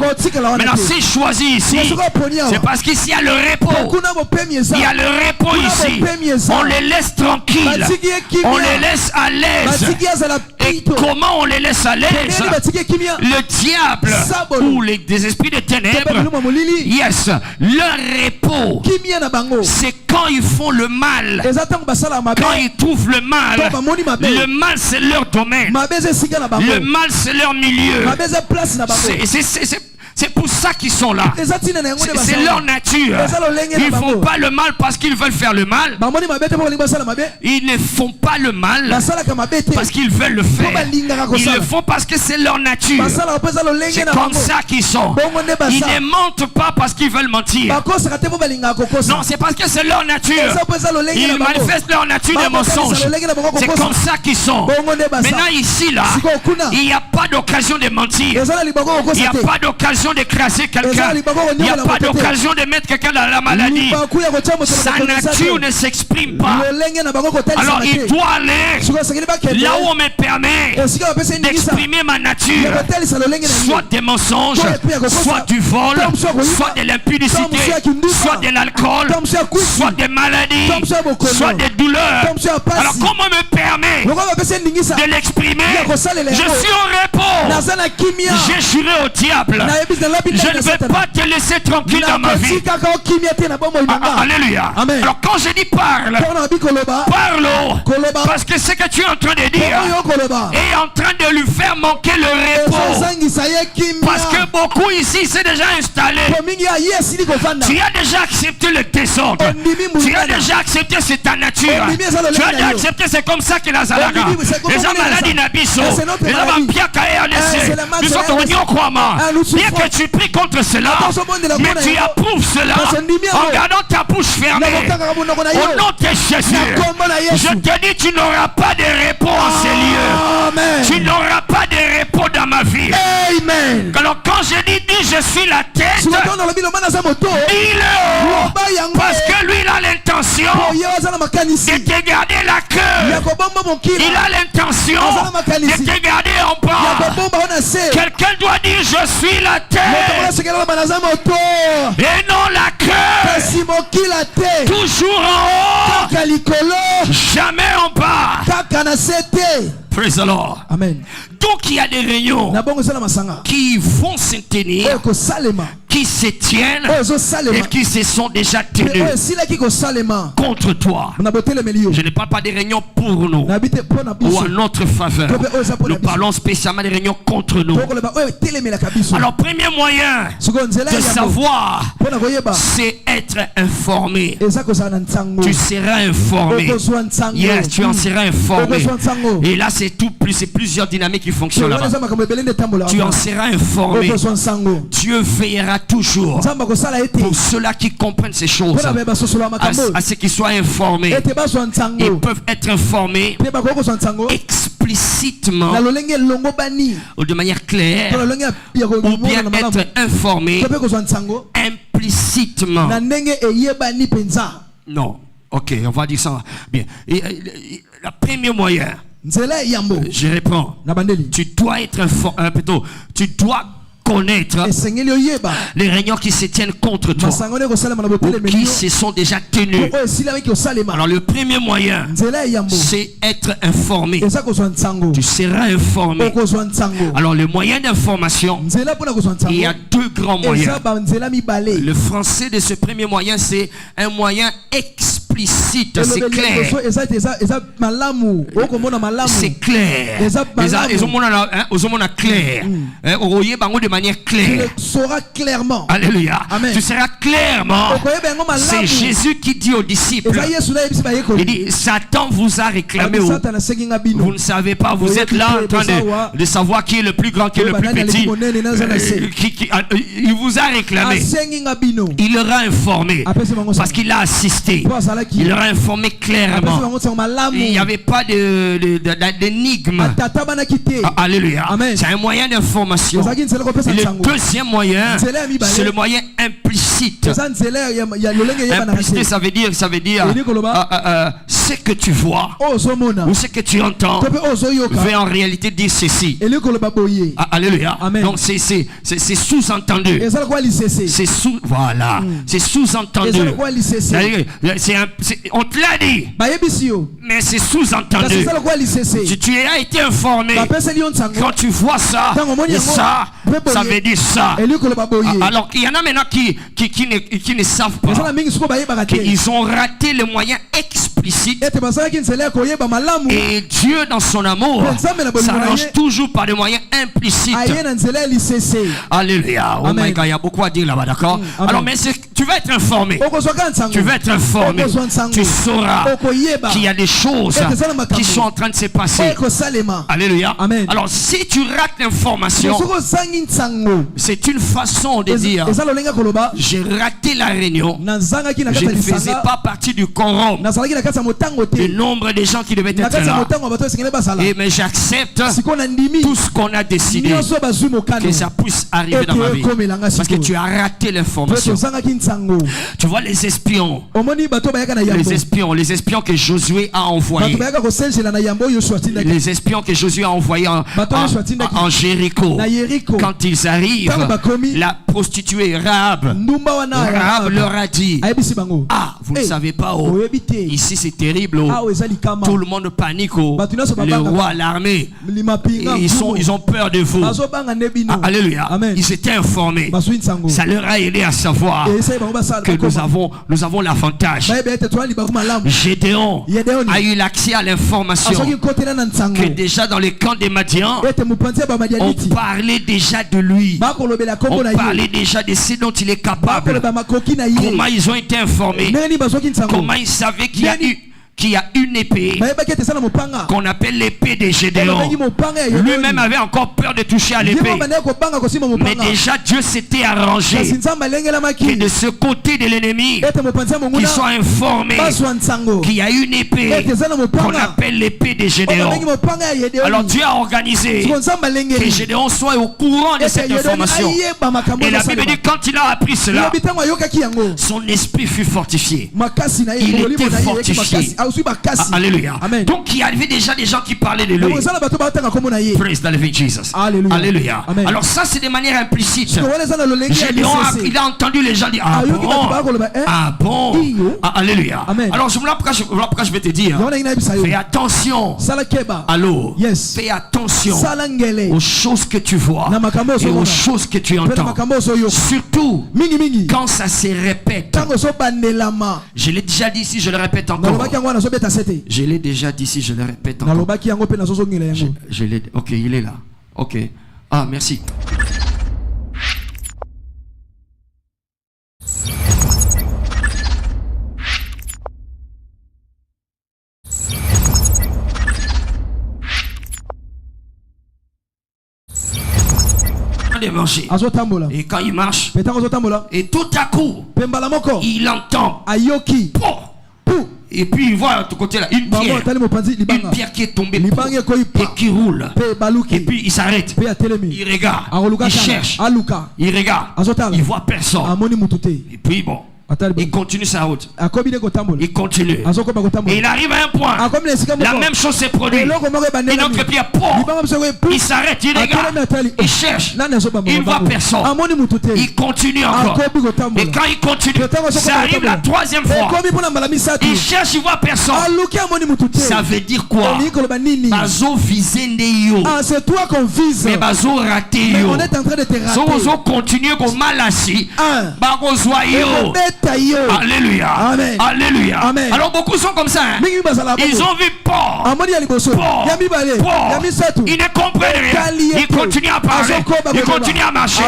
Maintenant, s'il choisit ici, c'est parce qu'ici il y a le repos. Il y a le repos ici. On les laisse tranquilles, on les laisse à l'aise. Et comment on les laisse à l'aise? Le diable ou des esprits de ténèbres, yes, leur repos, c'est quand ils font le mal. Quand ils trouvent le mal c'est leur domaine. Le mal c'est leur milieu. C'est pour ça qu'ils sont là. C'est leur nature. Ils ne font pas le mal parce qu'ils veulent faire le mal. Ils ne font pas le mal parce qu'ils veulent le faire. Ils le font parce que c'est leur nature. C'est comme ça qu'ils sont. Ils ne mentent pas parce qu'ils veulent mentir. Non, c'est parce que c'est leur nature. Ils manifestent leur nature de mensonge. C'est comme ça qu'ils sont. Maintenant ici là, il n'y a pas d'occasion de mentir. Il n'y a pas d'occasion d'écraser quelqu'un. Il n'y a pas d'occasion de mettre quelqu'un dans la maladie. Sa nature ne s'exprime pas. Alors il doit aller là où on me permet d'exprimer ma nature, soit des mensonges, soit du vol, soit de l'impudicité, soit de l'alcool, soit des maladies, soit des douleurs. Alors comment on me permet de l'exprimer? Je suis au repos. J'ai juré au diable, je ne vais pas te laisser tranquille dans ma vie. Alléluia. Alors quand je dis parle, parle, parce que ce que tu es en train de dire est en train de lui faire manquer le repos. Parce que beaucoup ici s'est déjà installé. Tu as déjà accepté le désordre. Tu as déjà accepté, c'est ta nature. Tu as déjà accepté, c'est comme ça que la zalaga. Les maladies n'abisso. Les vampires KRDC. Nous sommes au Nyon Kwama. Bien que tu pries contre cela, mais tu approuves cela en gardant ta bouche fermée. Au nom de Jésus, je te dis, tu n'auras pas de repos en ces lieux. Tu n'auras pas de repos dans ma vie. Amen. Alors quand je dis je suis la tête, dis-le. Parce que lui il a l'intention de te garder la queue. Il a l'intention de te garder en bas. Quelqu'un doit dire je suis la tête et non la queue. Toujours en haut, jamais en bas. Praise the Lord. Amen. Donc il y a des réunions qui vont se tenir, qui se tiennent et qui se sont déjà tenues contre toi. Je ne parle pas des réunions pour nous ou en notre faveur. Nous parlons spécialement des réunions contre nous. Alors premier moyen de savoir, c'est être informé. Tu seras informé. Yes, tu en seras informé. Et là c'est plusieurs dynamiques qui fonctionnent là-bas. Tu en seras informé. Dieu veillera toujours pour ceux-là qui comprennent ces choses, à ceux qui soient informés. Ils peuvent être informés explicitement implicitement ou de manière claire ou bien être informé implicitement. Non, ok, on va dire ça bien. Le premier moyen, je réponds, tu dois être informé, plutôt, tu dois connaître les réunions qui se tiennent contre toi ou qui se sont déjà tenues. Alors le premier moyen, c'est être informé. Tu seras informé. Alors le moyen d'information, il y a deux grands moyens. Le français de ce premier moyen, c'est un moyen explicite, c'est clair. C'est clair. De manière claire.
Tu le sauras clairement.
Alléluia.
Amen.
Tu seras clairement. C'est Jésus qui dit aux disciples, il dit, Satan vous a réclamé. Vous ne savez pas, vous êtes là en train de savoir qui est le plus grand, qui est le plus petit. Il vous a réclamé. Il leur a informé parce qu'il a assisté. Il leur a informé clairement. Il n'y avait pas d'énigme. Alléluia. C'est un moyen d'information. Le deuxième moyen, c'est le moyen implicite. Implicite, ça veut dire ce que tu vois ou ce que tu entends veut en réalité dire ceci. Alléluia. Donc c'est sous-entendu. C'est voilà. C'est sous-entendu. On te l'a dit, mais c'est sous-entendu. Tu as été informé. Quand tu vois ça et ça veut dire ça. Alors qu'il y en a maintenant qui ne savent pas qu'ils ont raté le moyen explicite. Et Dieu dans son amour s'arrange toujours par des moyens implicites. Alléluia. Oh my God, il y a beaucoup à dire là-bas, d'accord? Alors mais tu vas être informé. Tu vas être informé. Tu sauras qu'il y a des choses qui sont en train de se passer. Alléluia. Alors si tu rates l'information, c'est une façon de dire, j'ai raté la réunion, je ne faisais pas partie du quorum, du nombre de gens qui devaient être là. Mais j'accepte tout ce qu'on a décidé, que ça puisse arriver dans ma vie, parce que tu as raté l'information. Tu vois les espions que Josué a envoyés, les espions que Josué a envoyés en Jéricho. Quand ils arrivent, la prostituée Rahab leur a dit, vous ne savez pas, ici c'est terrible, tout le monde panique, le roi, l'armée, ils ont peur de vous. Alléluia. Ils étaient informés. Ça leur a aidé à savoir que nous avons l'avantage. Gédéon a eu l'accès à l'information que déjà dans les camps des Madians, on parlait déjà de lui. On parlait déjà de ce dont il est capable. Comment ils ont été informés. Comment ils savaient qu'il y a une épée qu'on appelle l'épée de Gédéon. Lui-même avait encore peur de toucher à l'épée. Mais déjà Dieu s'était arrangé que de ce côté de l'ennemi, qu'ils soient informés qu'il y a une épée qu'on appelle l'épée de Gédéon. Alors Dieu a organisé que Gédéon soit au courant de cette information. Et la Bible dit quand il a appris cela, son esprit fut fortifié. Il était fortifié. Alléluia. Donc il y avait déjà des gens qui parlaient de lui. Praise the living Jesus. Alléluia. Alors ça c'est de manière implicite. Gédéon il a entendu les gens dire ah bon. Alléluia. Alors voilà pourquoi je vais te dire, fais attention. Allô. Fais attention aux choses que tu vois et aux choses que tu entends. Surtout quand ça se répète. Je l'ai déjà dit ici, je le répète encore. Je l'ai déjà dit ici, je le répète encore. Ok, il est là. Ok. Ah, merci. Et quand il marche, et tout à coup, il entend Et puis il voit de l'autre côté là une pierre qui est tombée et qui roule. Et puis il s'arrête. Il regarde. Il cherche. Il regarde. Il voit personne. Et puis bon. Il continue sa route. Il continue. Et il arrive à un point. La même chose s'est produite. Une autre pierre. Il s'arrête. Il regarde. Il cherche. Il ne voit personne. Il continue encore. Et quand il continue, ça arrive la troisième fois. Il cherche, il ne voit personne. Ça veut dire quoi? Bazo visé yo.
C'est toi qu'on vise.
Mais bazo raté yo.
On est en train de te rater.
Bazo continue comme mal assis. Bazo yo. Alléluia.
Amen.
Alléluia.
Amen.
Alors beaucoup sont comme ça. Hein? Ils ont vu Paul. Ils ne comprennent rien. Ils continuent à parler. Ils continuent à marcher.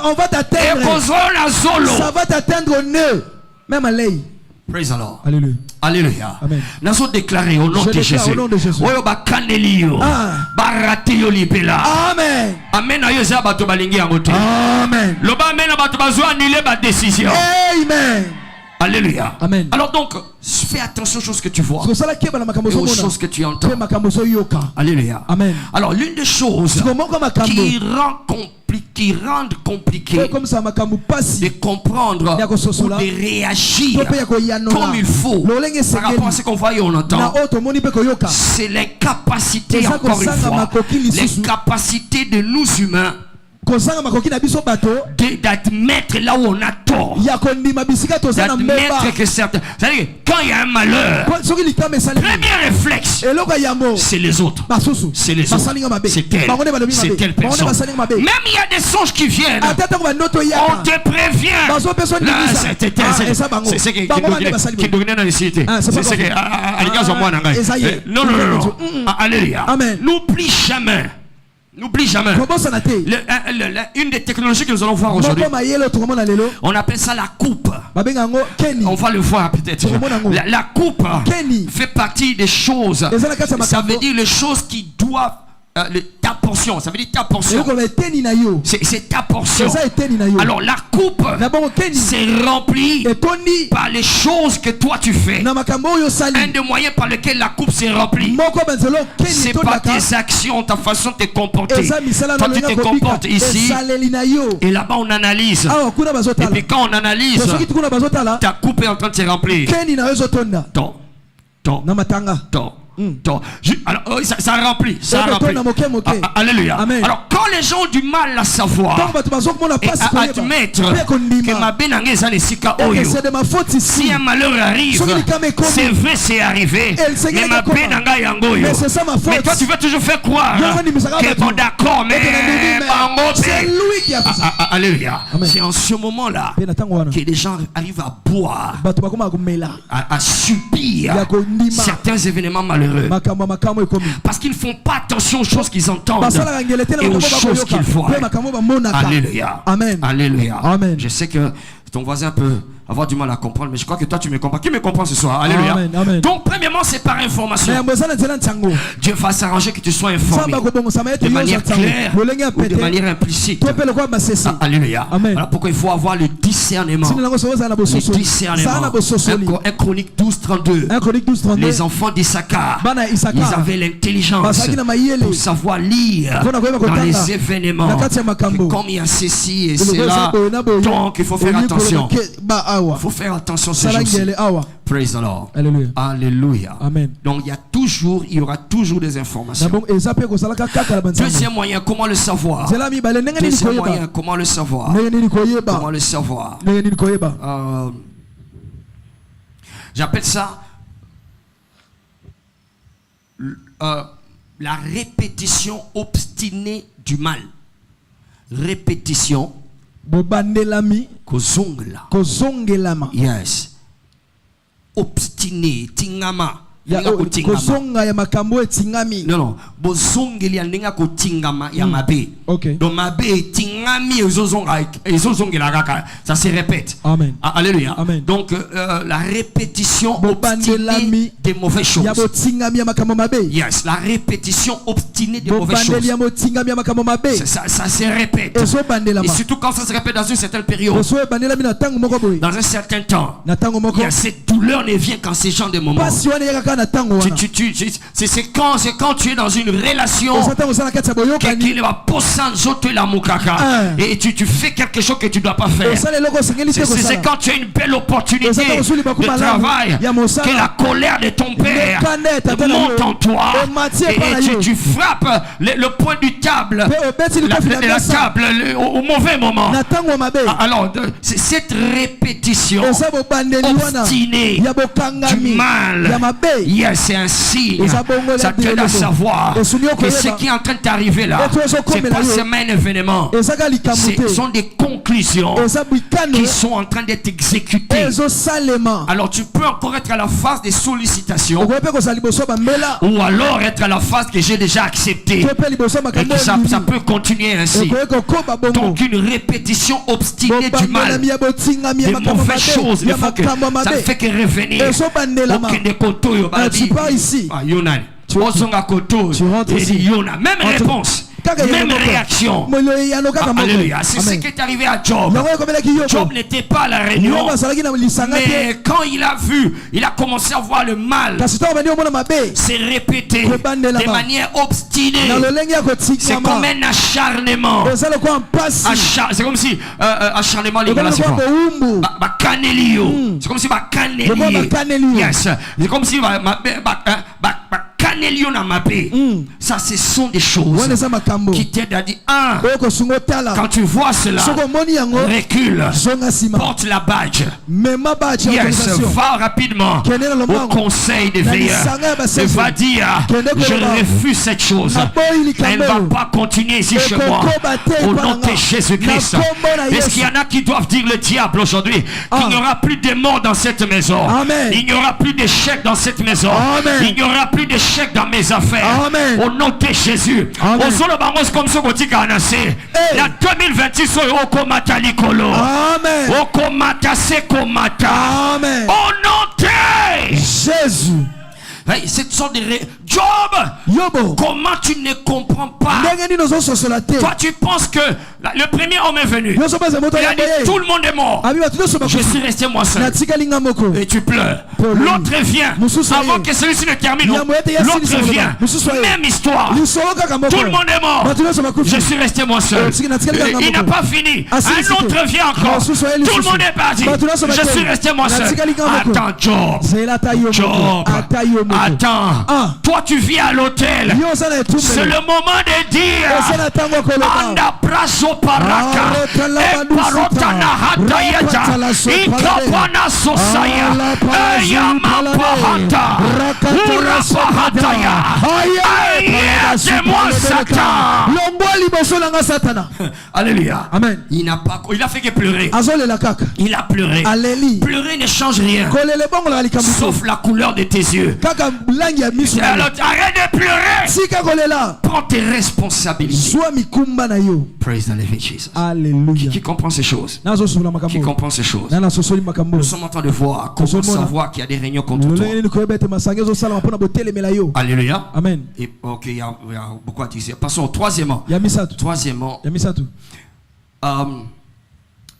On va t'atteindre. Ça va t'atteindre au nœud. Même à l'œil.
Praise the Lord.
Alléluia.
Alléluia.
Amen.
Nous avons déclaré au nom de Jésus.
Au nom de Jésus. Amen.
Amen.
Amen. Amen.
Alléluia.
Amen.
Alors donc, fais attention aux choses que tu vois et aux choses que tu entends. Alléluia.
Amen.
Alors l'une des choses qui rendent compliqué de comprendre ou de réagir comme il faut par rapport à ce qu'on voit et on entend, c'est l'incapacité, encore une fois, l'incapacité de nous humains d'admettre là où on a tort, d'admettre que certains, c'est-à-dire quand il y a un malheur, premier réflexe c'est les autres, c'est les autres, c'est telle personne. Même il y a des songes qui viennent, on te prévient, c'est qui domine dans les cités, c'est que non, alléluia, n'oublie jamais. N'oublie jamais. Une des technologies que nous allons voir aujourd'hui, on appelle ça la coupe. On va le voir peut-être. La coupe fait partie des choses. Ça veut dire les choses qui doivent ta portion, ça veut dire ta portion. C'est ta portion. Alors la coupe c'est rempli par les choses que toi tu fais. Un des moyens par lesquels la coupe s'est remplie, c'est par tes actions, ta façon de te comporter. Toi tu te comportes ici et là-bas on analyse. Et puis quand on analyse, ta coupe est en train de se remplir. Alors ça remplit, ça remplit. Alléluia. Alors quand les gens ont du mal à savoir et à admettre que ma bénangé est ma faute, si un malheur arrive, c'est vrai, c'est arrivé, mais ma bénangé mais toi tu veux toujours faire croire que bon d'accord, mais
c'est lui qui a fait ça.
Alléluia. C'est en ce moment-là que les gens arrivent à boire, à subir certains événements malheureux. Parce qu'ils ne font pas attention aux choses qu'ils entendent et aux choses qu'ils voient. Alléluia.
Amen.
Alléluia.
Amen.
Je sais que ton voisin peut avoir du mal à comprendre, mais je crois que toi tu me comprends. Qui me comprend ce soir? Alléluia.
Amen. Amen.
Donc premièrement c'est par information. Dieu va s'arranger que tu sois informé de manière claire ou de manière implicite. Alléluia. Alors pourquoi il faut avoir le discernement? Le discernement. 1 Chronique 12:32. Les enfants d'Issachar, ils avaient l'intelligence pour savoir lire dans les événements que comme il y a ceci et cela, donc il faut faire attention. Il faut faire attention ce jour-ci. Praise the Lord.
Alléluia.
Alléluia.
Amen.
Donc il y aura toujours des informations. Deuxième moyen, comment le savoir? Deuxième moyen, comment le savoir? Comment le savoir? J'appelle ça la répétition obstinée du mal. Répétition.
Kozongelama.
Yes. Obstiné, tingama.
Kozonga ya makambo etingami.
Non. Bozongeli alinga ko tingama ya mabe.
Okay.
Donc mabe tingama Ça se répète.
Amen.
Alléluia.
Amen.
Donc la répétition obstinée des mauvaises choses. Yes, la répétition obstinée des mauvaises choses. Ça se répète. Et surtout quand ça se répète dans une certaine période, dans un certain temps, cette douleur ne vient qu'en ces genres de moments. C'est quand tu es dans une relation et tu fais quelque chose que tu ne dois pas faire. C'est quand tu as une belle opportunité de travail que la colère de ton père monte en toi et tu frappes le point du table, la table au mauvais moment. Alors cette répétition obstinée du mal, c'est un signe. Ça t'aide à savoir que ce qui est en train de t'arriver là, c'est pas seulement un événement, ce sont des conclusions qui sont en train d'être exécutées. Alors tu peux encore être à la phase des sollicitations ou alors être à la phase que j'ai déjà acceptée et que ça peut continuer ainsi. Donc une répétition obstinée du mal, des mauvaises choses, ça ne fait que revenir. Tu pars ici. Tu rentres ici. Même réponse. Même réaction. Alléluia. C'est ce qui est arrivé à Job. Job n'était pas à la réunion, mais quand il a vu, il a commencé à voir le mal s'est répété de manière obstinée. C'est comme un acharnement. C'est comme si acharnement c'est comme si c'est comme si ça, ce sont des choses qui t'aident à dire quand tu vois cela, recule, porte la badge. Va rapidement au conseil des veilleurs et va dire je refuse cette chose. Elle ne va pas continuer ici chez moi. Au nom de Jésus-Christ. Est-ce qu'il y en a qui doivent dire le diable aujourd'hui qu'il n'y aura plus de mort dans cette maison? Il n'y aura plus d'échecs dans cette maison. Il n'y aura plus d'échecs dans mes affaires. Amen. Au nom de Jésus. Au solo bangos comme ce que tu as annoncé. La 2026 au komata likolo. Amen. Au komata se komata. Amen. Au nom de Jésus. Cette sorte de Job, comment tu ne comprends pas? Toi tu penses que le premier homme est venu, il a dit tout le monde est mort, je suis resté moi seul, et tu pleures. L'autre vient, avant que celui-ci ne termine, l'autre vient, même histoire, tout le monde est mort, je suis resté moi seul. Il n'a pas fini, un autre vient encore, tout le monde est parti, je suis resté moi seul. Attends Job, attends, toi tu vis à l'hôtel, c'est le moment de dire Anda praso paraka e parotana hatayeta ikapana sosaya eyama pahata urapa hataya aïe-moi Satan. Alléluia. Amen. Il a fait que pleurer. Il a pleuré. Pleurer ne change rien sauf la couleur de tes yeux. Alors arrête de pleurer. Prends tes responsabilités. Praise the living Jesus. Alléluia. Qui comprend ces choses? Qui comprend ces choses? Nous sommes en train de voir comment savoir qu'il y a des réunions contre toi. Alléluia. Amen. Et ok, il y a beaucoup à dire. Passons au troisièmement.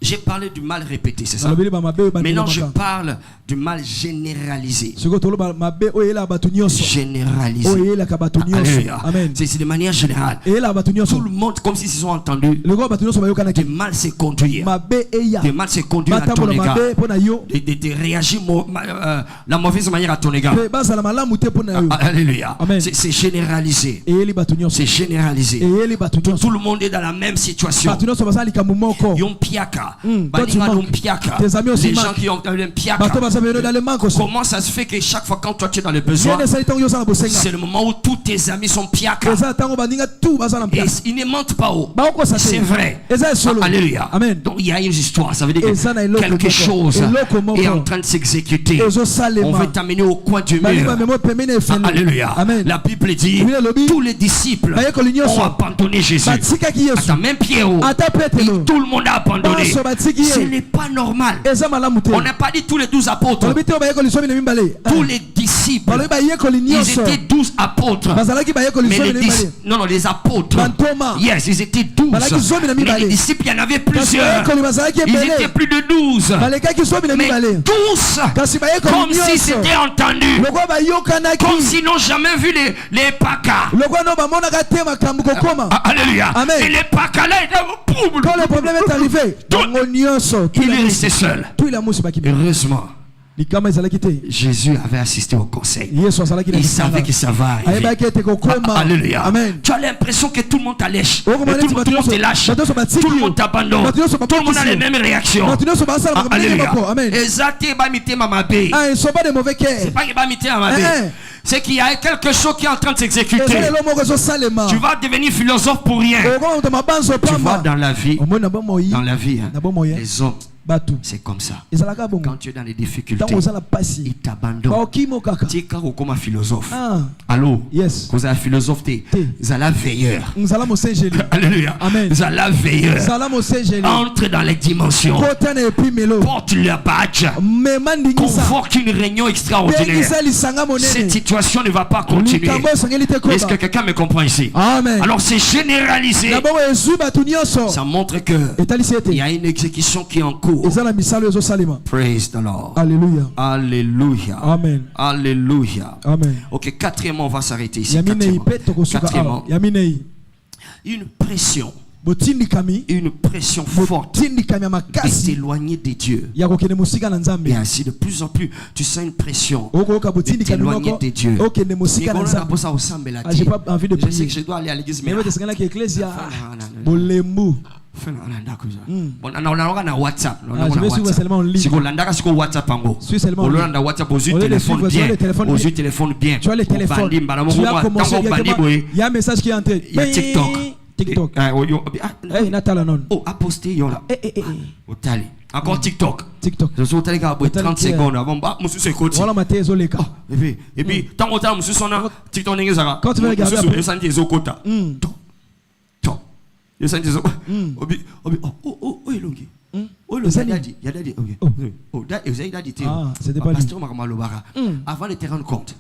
J'ai parlé du mal répété, c'est ça? Maintenant, je parle du mal généralisé. C'est de manière générale. Tout le monde, comme s'ils se sont entendus, de mal se conduire. De mal se conduire à ton égard. De réagir la mauvaise manière à ton égard. Alléluia. C'est généralisé. C'est généralisé. Tout le monde est dans la même situation. Yon piaka. piaka.
Toi, tu manques. Tes amis aussi
Les gens
manquent.
qui ont un piaka. Comment ça se fait que chaque fois quand toi tu es dans le besoin, c'est le moment où tous tes amis sont piaka. Et ils ne mentent pas haut. C'est vrai. Alléluia. Donc il y a une histoire. Ça veut dire que quelque chose est en train de s'exécuter. On veut t'amener au coin du mur. Alléluia. La Bible dit tous les disciples ont abandonné Jésus. Attends, même Pierre, tout le monde a abandonné. Ce n'est pas normal. On n'a pas dit tous les 12 apôtres. Tous les disciples, ils étaient 12 apôtres. Mais les apôtres, yes, ils étaient 12. Mais les disciples, il y en avait plusieurs. Ils étaient plus de 12. Mais 12, comme si c'était entendu. Comme s'ils n'ont jamais vu les pakas. Alléluia. Et les pakas là,
quand le problème est arrivé,
il est resté seul. Heureusement, Jésus avait assisté au conseil. Il savait que ça va arriver. Alléluia. Tu as l'impression que tout le monde t'allèche. Tout le monde te lâche. Tout le monde t'abandonne. Tout le monde a les mêmes réactions. Alléluia. C'est pas qu'il va imiter Mamabe. C'est qu'il y a quelque chose qui est en train de s'exécuter. Tu vas devenir philosophe pour rien. Tu vois, dans la vie, les hommes, c'est comme ça. Quand tu es dans les difficultés, ils t'abandonnent. Tu es comme un philosophe. Allô? Vous êtes un philosophe, vous êtes un veilleur. Alléluia. Vous êtes un veilleur. Entre dans les dimensions. Porte le badge. Convoque une réunion extraordinaire. Cette situation ne va pas continuer. Est-ce que quelqu'un me comprend ici? Alors c'est généralisé. Ça montre que il y a une exécution qui est en cours. Praise the Lord.
Alléluia.
Alléluia.
Amen.
Alléluia.
Amen.
Ok, quatrièmement, on va s'arrêter ici. Quatrièmement, une pression. Une pression forte de s'éloigner de Dieu. Et ainsi de plus en plus, tu sens une pression de t'éloigner de Dieu. J'ai pas envie de prier. Je sais que je dois aller à l'église, mais WhatsApp. Téléphone bien.
Tu as le téléphone. Tu as commencé. Il y a un message qui est entré.
Il y a TikTok.
Oh,
a posté yola. Encore TikTok. Je suis au 30 secondes avant.
Voilà ma thèse au leka.
Et puis, tant que TikTok n'est pas.
Quand tu veux regarder après. C'était pas
avant de te rendre compte,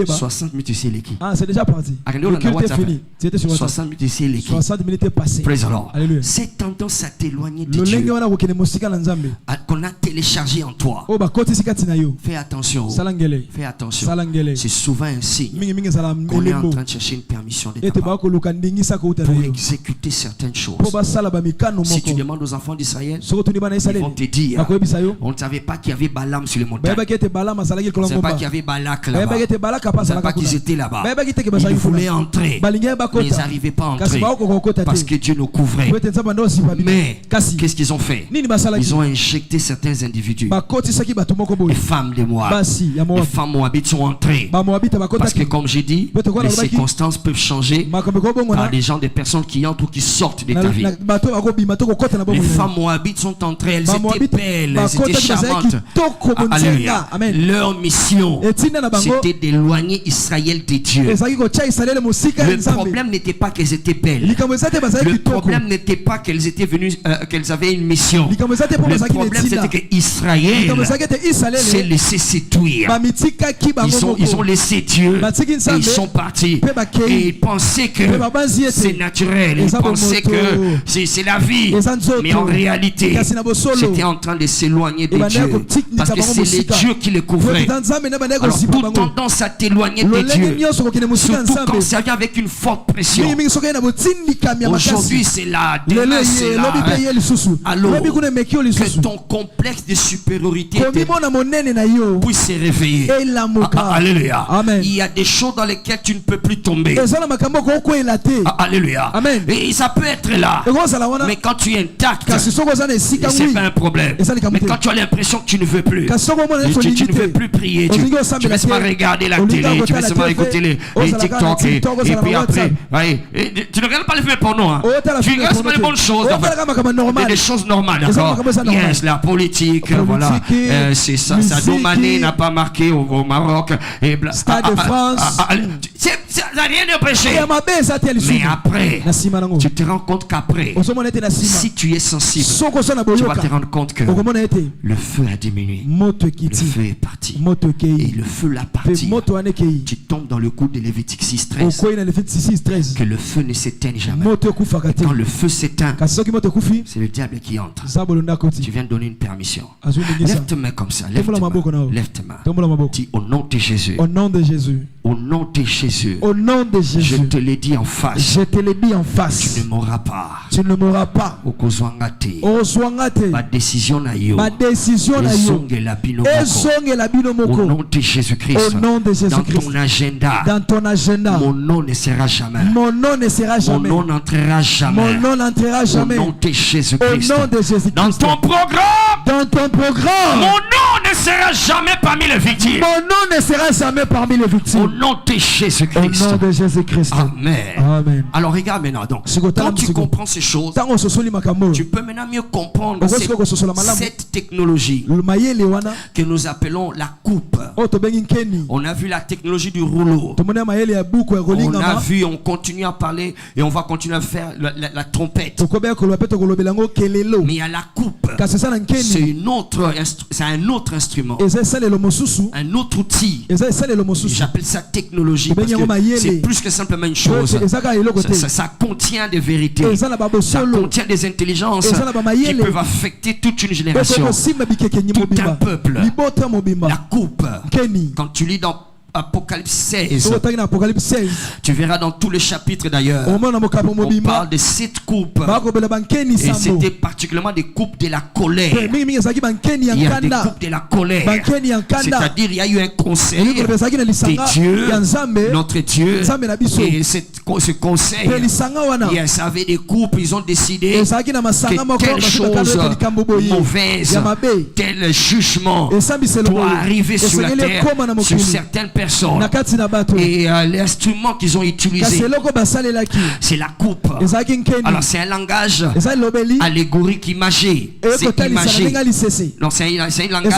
60 minutes c'est l'équipe.
C'est déjà parti. Le culte est fini. C'était sur
60 minutes c'est l'équipe.
60 minutes est passé.
Praise the Lord. Cette tendance à t'éloigner de Dieu qu'on a téléchargé en toi. Fais attention. Fais attention. C'est souvent un signe qu'on est en train de chercher une permission de ta part pour exécuter certaines choses. Si tu demandes aux enfants d'Israël, ils vont te dire, on ne savait pas qu'il y avait Balaam sur les montagnes. On ne savait pas qu'il y avait Balak là-bas. On ne savait pas qu'ils étaient là-bas. Ils voulaient entrer, mais ils n'arrivaient pas à entrer parce que Dieu nous couvrait. Mais qu'est-ce qu'ils ont fait? Ils ont injecté certains individus. Les femmes de Moab. Les femmes moabites sont entrées. Parce que comme j'ai dit, les circonstances peuvent changer par des gens, des personnes qui entrent ou qui sortent de ta vie. Les femmes moabites sont entrées, elles étaient belles, elles étaient charmantes. Alléluia. Leur mission, c'était d'éloigner Israël de Dieu. Le problème n'était pas qu'elles étaient belles. Le problème n'était pas qu'elles étaient venues, qu'elles avaient une mission. Le problème c'était que Israël s'est laissé séduire. Ils ont laissé Dieu et ils sont partis. Et ils pensaient que c'est naturel. Ils pensaient que c'est la vie. Mais en réalité, c'était en train de s'éloigner de Dieu. Parce que c'est les dieux qui les couvraient. Alors toute tendance à t'éloigner de Dieu, surtout quand ça vient avec une forte pression. Aujourd'hui c'est là, demain c'est là. Alors que ton complexe de supériorité puisse se réveiller. Alléluia. Il y a des choses dans lesquelles tu ne peux plus tomber. Alléluia. Et ça peut être là. Mais quand tu es intact, c'est n'est pas un problème. Mais quand tu as l'impression que tu ne veux plus, tu ne veux plus prier, tu veux seulement regarder la télé, tu veux seulement écouter les TikTok et puis après, tu ne regardes pas les films porno, hein. Tu regardes seulement les bonnes choses, des choses normales, d'accord? Yes, la politique, voilà, c'est ça. Sadio Mané n'a pas marqué au Maroc et
Stade de France.
Ça n'a rien de péché. Mais après, tu te rends compte qu'après, si tu es sensible, tu vas te rendre compte que le feu a diminué, le feu est parti, et le feu l'a parti. Tu tombes dans le coup de Lévitique 6:13, que le feu ne s'éteigne jamais. Et quand le feu s'éteint, c'est le diable qui entre. Tu viens de donner une permission. Lève tes mains comme ça, lève tes mains. Dis au nom de Jésus.
Au nom de Jésus.
Au nom de Jésus.
Au nom de Jésus.
Je te l'ai dit en face.
Je te l'ai dit en face.
Tu ne mourras pas.
Tu ne mourras pas.
Ma décision na yo.
Ma décision na yo.
Au nom de Jésus-Christ.
Au nom de Jésus-Christ.
Dans ton agenda.
Dans ton agenda.
Mon nom ne sera jamais.
Mon nom ne sera jamais.
Mon nom n'entrera jamais.
Mon nom n'entrera jamais.
Au nom de Jésus-Christ.
Au nom de Jésus-Christ.
Dans ton programme.
Dans ton programme.
Mon nom ne sera jamais parmi les victimes.
Mon nom ne sera jamais parmi les victimes.
Au nom de Jésus-Christ.
Au nom de Jésus-Christ.
Amen.
Amen.
Alors regarde maintenant. Donc, quand tu comprends ces choses, tu peux maintenant mieux comprendre cette technologie que nous appelons la coupe. On a vu la technologie du rouleau. On a vu, on continue à parler et on va continuer à faire la trompette. Mais il y a la coupe. C'est un autre instrument. Un autre outil. J'appelle ça technologie parce que c'est plus que simplement une chose. Ça contient des vérités. Ça contient des intelligences qui peuvent affecter toute une génération, tout un peuple. La coupe. Quand tu lis dans Apocalypse 16, tu verras dans tous les chapitres d'ailleurs, on parle de 7 coupes. Et c'était particulièrement des coupes de la colère. Il y a des coupes de la colère. C'est-à-dire il y a eu un conseil de Dieu, notre Dieu. Et ce conseil, il avait des coupes, ils ont décidé que telle chose mauvaise, tel jugement doit arriver sur la terre, sur certaines personnes. Et l'instrument qu'ils ont utilisé, c'est la coupe. Alors c'est un langage allégorique imagé. C'est imagé. Non, c'est un langage.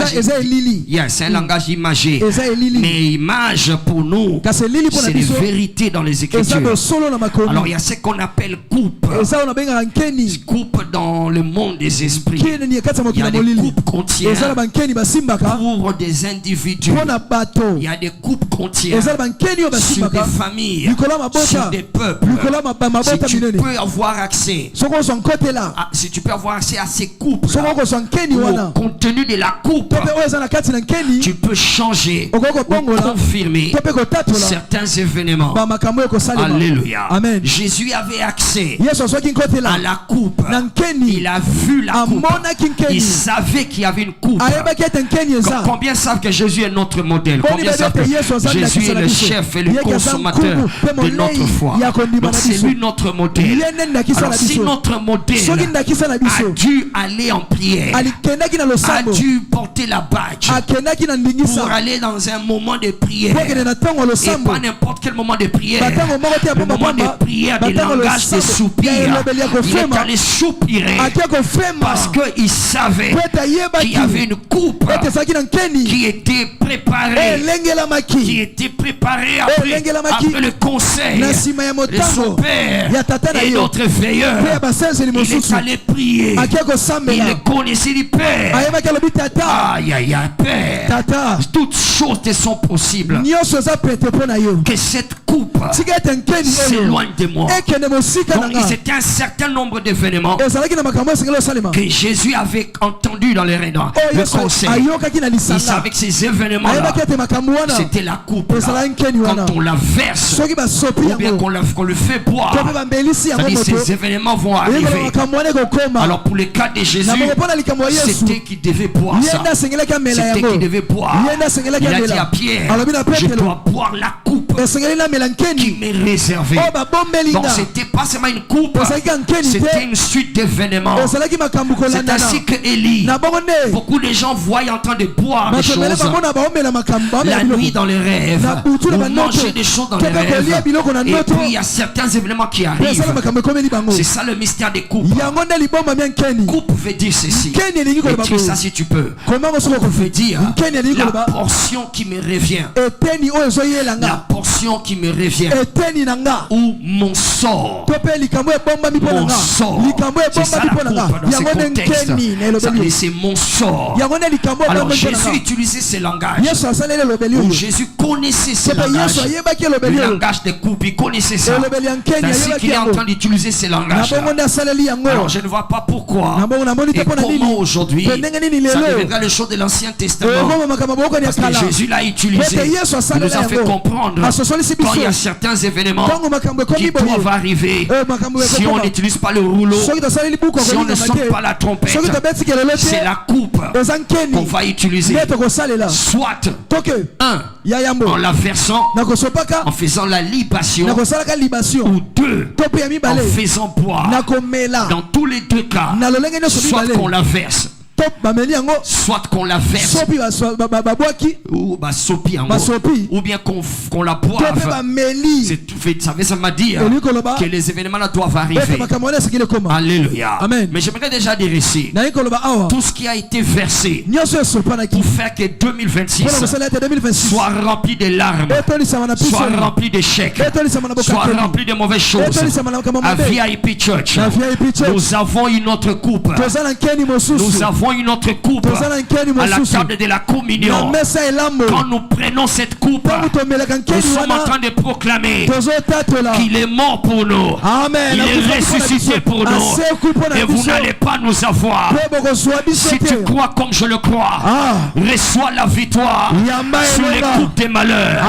C'est un langage imagé. Mais image pour nous, c'est les vérités dans les Écritures. Alors il y a ce qu'on appelle coupe. Coupe dans le monde des esprits. Il y a des coupes contiennent pour des individus. Il y a des coupes contiennent sur des familles, sur des peuples. Si tu peux avoir accès, si tu peux avoir accès à ces coupes, au contenu de la coupe, tu peux changer ou confirmer certains événements. Alléluia. Amen. Jésus avait accès à la coupe. Il a vu la coupe. Il savait qu'il y avait une coupe. Combien savent que Jésus est notre modèle? Combien savent que Jésus est le chef et le consommateur de notre foi? Donc c'est lui notre modèle. Alors si notre modèle a dû aller en prière, a dû porter la badge pour aller dans un moment de prière, et pas n'importe quel moment de prière, le moment de prière, des langages de soupir, il est allé soupirer parce qu'il savait qu'il y avait une coupe qui était préparée, après le conseil de son père et d'autres veilleurs. Il est allé prier. Il connaissait du Père. Aïe aïe aïe, Père, toutes choses te sont possibles. Que cette coupe s'éloigne de moi. Donc c'était un certain nombre d'événements que Jésus avait entendu dans les reins, le conseil. Il savait que ces événements-là, c'était la coupe. Quand on la verse, ou bien qu'on le fait boire, c'est-à-dire ces événements vont arriver. Alors pour le cas de Jésus, c'était qu'il devait boire ça. C'était qu'il devait boire. Il a dit à Pierre, je dois boire la coupe coupe qui m'est réservée. Donc c'était pas seulement une coupe, c'était une suite d'événements. C'est ainsi que Élie, beaucoup de gens voient en train de boire des choses la nuit dans les rêves, ou manger des choses dans les rêves, et puis il y a certains événements qui arrivent. C'est ça le mystère des coupes. Coupe veut dire ceci. Écris ça si tu peux. Coupe veut dire la portion qui me revient, la portion qui me revient, ou mon sort. Mon sort. C'est ça la coupe dans ce contexte. C'est mon sort. Alors Jésus utilisait ce langage. Jésus connaissait ce langage. Le langage des coupes, il connaissait ça. C'est ainsi qu'il est en train d'utiliser ce langage. Alors je ne vois pas pourquoi et comment aujourd'hui ça deviendra le chose de l'Ancien Testament. Parce que Jésus l'a utilisé. Il nous a fait comprendre quand il y a certains événements qui doivent arriver. Si on n'utilise pas le rouleau, si on ne sonne pas la trompette, c'est la coupe qu'on va utiliser. Soit en la versant, en faisant la libation, ou deux, en faisant boire. Dans tous les deux cas, soit qu'on la verse, soit qu'on la verse, ou bien qu'on la boive. Ça m'a dit que les événements là doivent arriver. Alléluia. Mais j'aimerais déjà dire ici, tout ce qui a été versé pour faire que 2026 soit rempli de larmes, soit rempli d'échecs, soit rempli de mauvaises choses. À VIP Church, nous avons une autre coupe. Nous avons une autre coupe à la table de la communion. Quand nous prenons cette coupe, nous sommes en train de proclamer qu'il est mort pour nous. Il est ressuscité pour nous. Et vous n'allez pas nous avoir. Si tu crois comme je le crois, reçois la victoire sur les coupes des malheurs.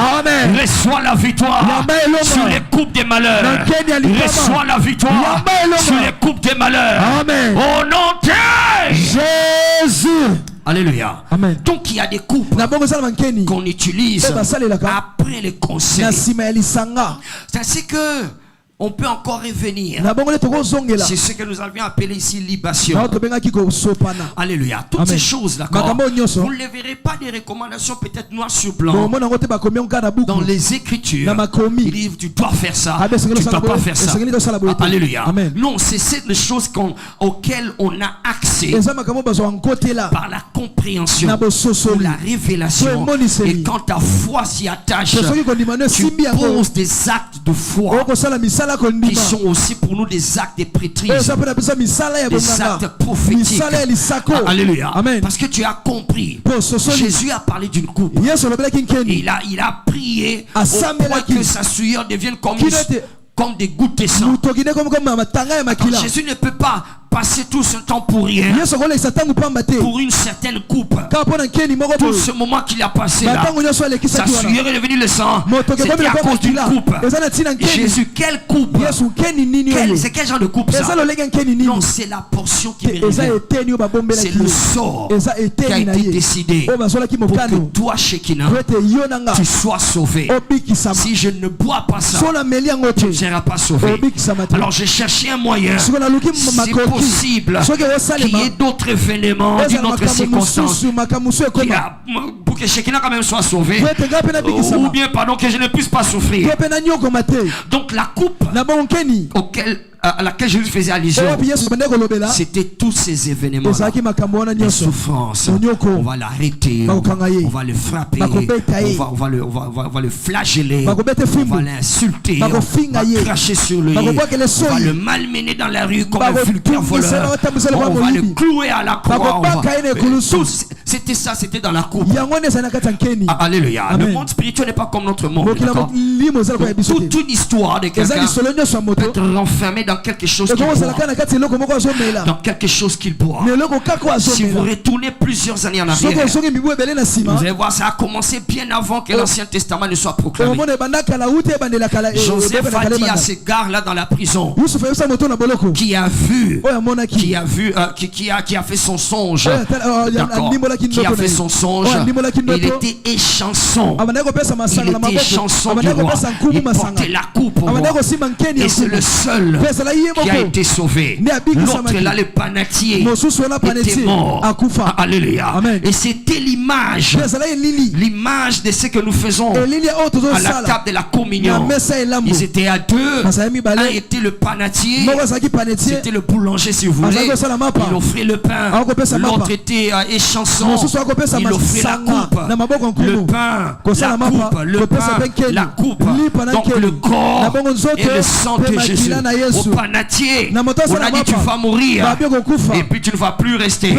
Reçois la victoire sur les coupes des malheurs. Reçois la victoire sur les coupes des malheurs. Au nom de Jésus. Alléluia. Amen. Donc il y a des coupes qu'on utilise après les concerts. C'est ainsi que on peut encore revenir. C'est ce que nous avions appelé ici libation. Alléluia. Toutes ces choses là, vous ne verrez pas des recommandations peut-être noir sur blanc dans les Écritures. Il dit tu dois faire ça, tu ne dois pas faire ça. Alléluia. Non, c'est des choses auxquelles on a accès par la compréhension ou la révélation. Et quand ta foi s'y attache, tu poses des actes de foi qui sont aussi pour nous des actes de prêtrise, des actes prophétiques. Alléluia. Parce que tu as compris, Jésus a parlé d'une coupe. Il a prié au point que sa sueur devienne comme des gouttes de sang. Jésus ne peut pas passer tout ce temps pour rien, pour une certaine coupe. Tout ce moment qu'il a passé là, sa sueur est devenue le sang. C'était à cause d'une coupe. Jésus, quelle coupe? C'est quel genre de coupe ça? Non, c'est la portion qui est revient. C'est le sort qui a été décidé pour que toi, Shekinah, tu sois sauvé. Si je ne bois pas ça, tu ne seras pas sauvé. Alors j'ai cherché un moyen, si possible, qu'il y ait d'autres événements, d'une autre circonstance, pour que Shekinah quand même soit sauvé, ou bien pardon, que je ne puisse pas souffrir. Donc la coupe à laquelle Jésus faisait allusion, c'était tous ces événements, les souffrances. On va l'arrêter, on va le frapper, on va le flageller, on va l'insulter, on va cracher sur lui, on va le malmener dans la rue comme un vulgaire voleur, on va le clouer à la croix. C'était ça, c'était dans la coupe. Alléluia. Le monde spirituel n'est pas comme notre monde. Toute une histoire de quelqu'un peut être renfermée dans dans quelque chose qu'il boit, dans quelque chose qu'il boit. Si vous retournez plusieurs années en arrière, vous allez voir, ça a commencé bien avant que l'Ancien Testament ne soit proclamé. Joseph a dit à ces gars-là dans la prison, qui a fait son songe, qui a fait son songe, il était échanson. Il était échanson du roi. Il portait la coupe au roi. Et c'est le seul qui a été sauvé. L'autre là, le panatier, était mort. Alléluia. Et c'était l'image de ce que nous faisons à la table de la communion. Ils étaient à deux. Un était le panatier, c'était le boulanger si vous voulez. Il offrait le pain. L'autre était échanson. Il offrait la coupe. Le pain, la coupe. Donc le corps et le sang de Jésus. Au panatier, on a dit tu vas mourir et puis tu ne vas plus rester.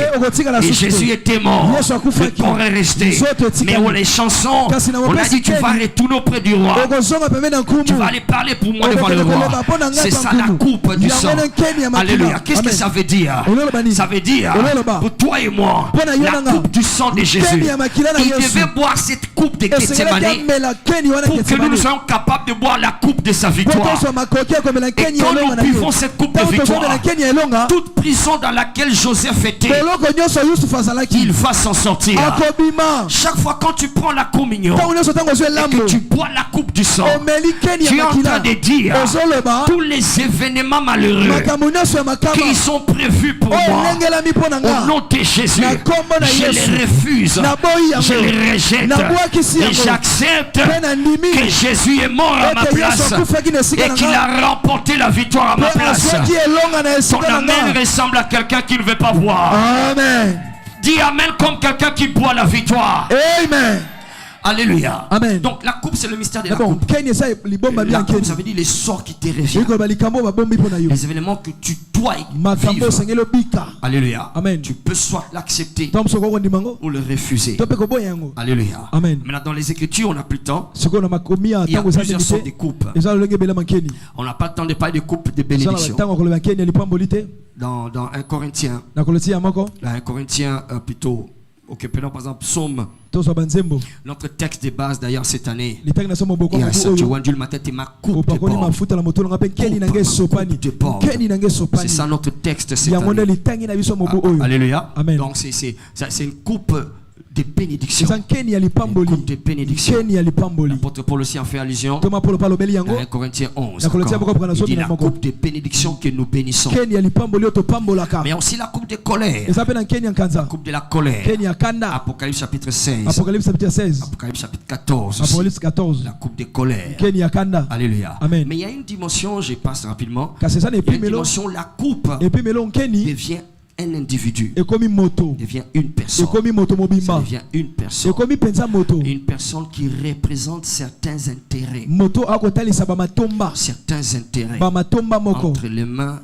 Et Jésus était mort, le corps est resté. Mais on les chansons, on a dit tu vas retourner auprès du roi. Tu vas aller parler pour moi devant le roi. C'est ça la coupe du sang. Alléluia. Qu'est-ce que ça veut dire? Ça veut dire pour toi et moi, la coupe du sang de Jésus. Il devait boire cette coupe de Gethsemane pour que nous soyons capables de boire la coupe de sa victoire. Et quand nous buvons cette coupe de victoire, toute prison dans laquelle Joseph était, il va s'en sortir. Chaque fois quand tu prends la communion et que tu bois la coupe du sang, tu es en train de dire tous les événements malheureux qui sont prévus pour moi, au nom de Jésus, je les refuse, je les rejette et j'accepte que Jésus est mort à ma place et qu'il a remporté la victoire à ma place. Ton amen ressemble à quelqu'un qui ne veut pas voir.
Amen.
Dis amen comme quelqu'un qui boit la victoire.
Amen.
Alléluia.
Amen.
Donc la coupe, c'est le mystère de la coupe. La coupe, ça veut dire les sorts qui te reviennent, les événements que tu dois vivre. Alléluia.
Amen.
Tu peux soit l'accepter ou le refuser. Alléluia.
Amen.
Maintenant dans les Écritures, on n'a plus de temps. Il y a plusieurs sortes de coupes. On n'a pas le temps de parler de coupes de bénédiction. Dans 1 Corinthiens, plutôt. Ok, prenons par exemple Psaume. Notre texte de base d'ailleurs cette année. Il y a ça, tu vois, Dieu le matin, tu m'as coupe de porc. C'est ça notre texte cette année. Alléluia. Donc c'est une coupe de bénédiction. Une coupe de bénédiction. L'apôtre Paul aussi en fait allusion. Dans 1 Corinthiens 11. Il dit la coupe de bénédiction que nous bénissons. Mais aussi la coupe de colère. La coupe de la colère. Apocalypse chapitre 16. Apocalypse chapitre 14. La coupe de colère. Alléluia. Mais il y a une dimension, je passe rapidement. Il y a une dimension, la coupe devient un individu, devient une personne. Ça devient une personne. Une personne qui représente certains intérêts. Certains intérêts entre les mains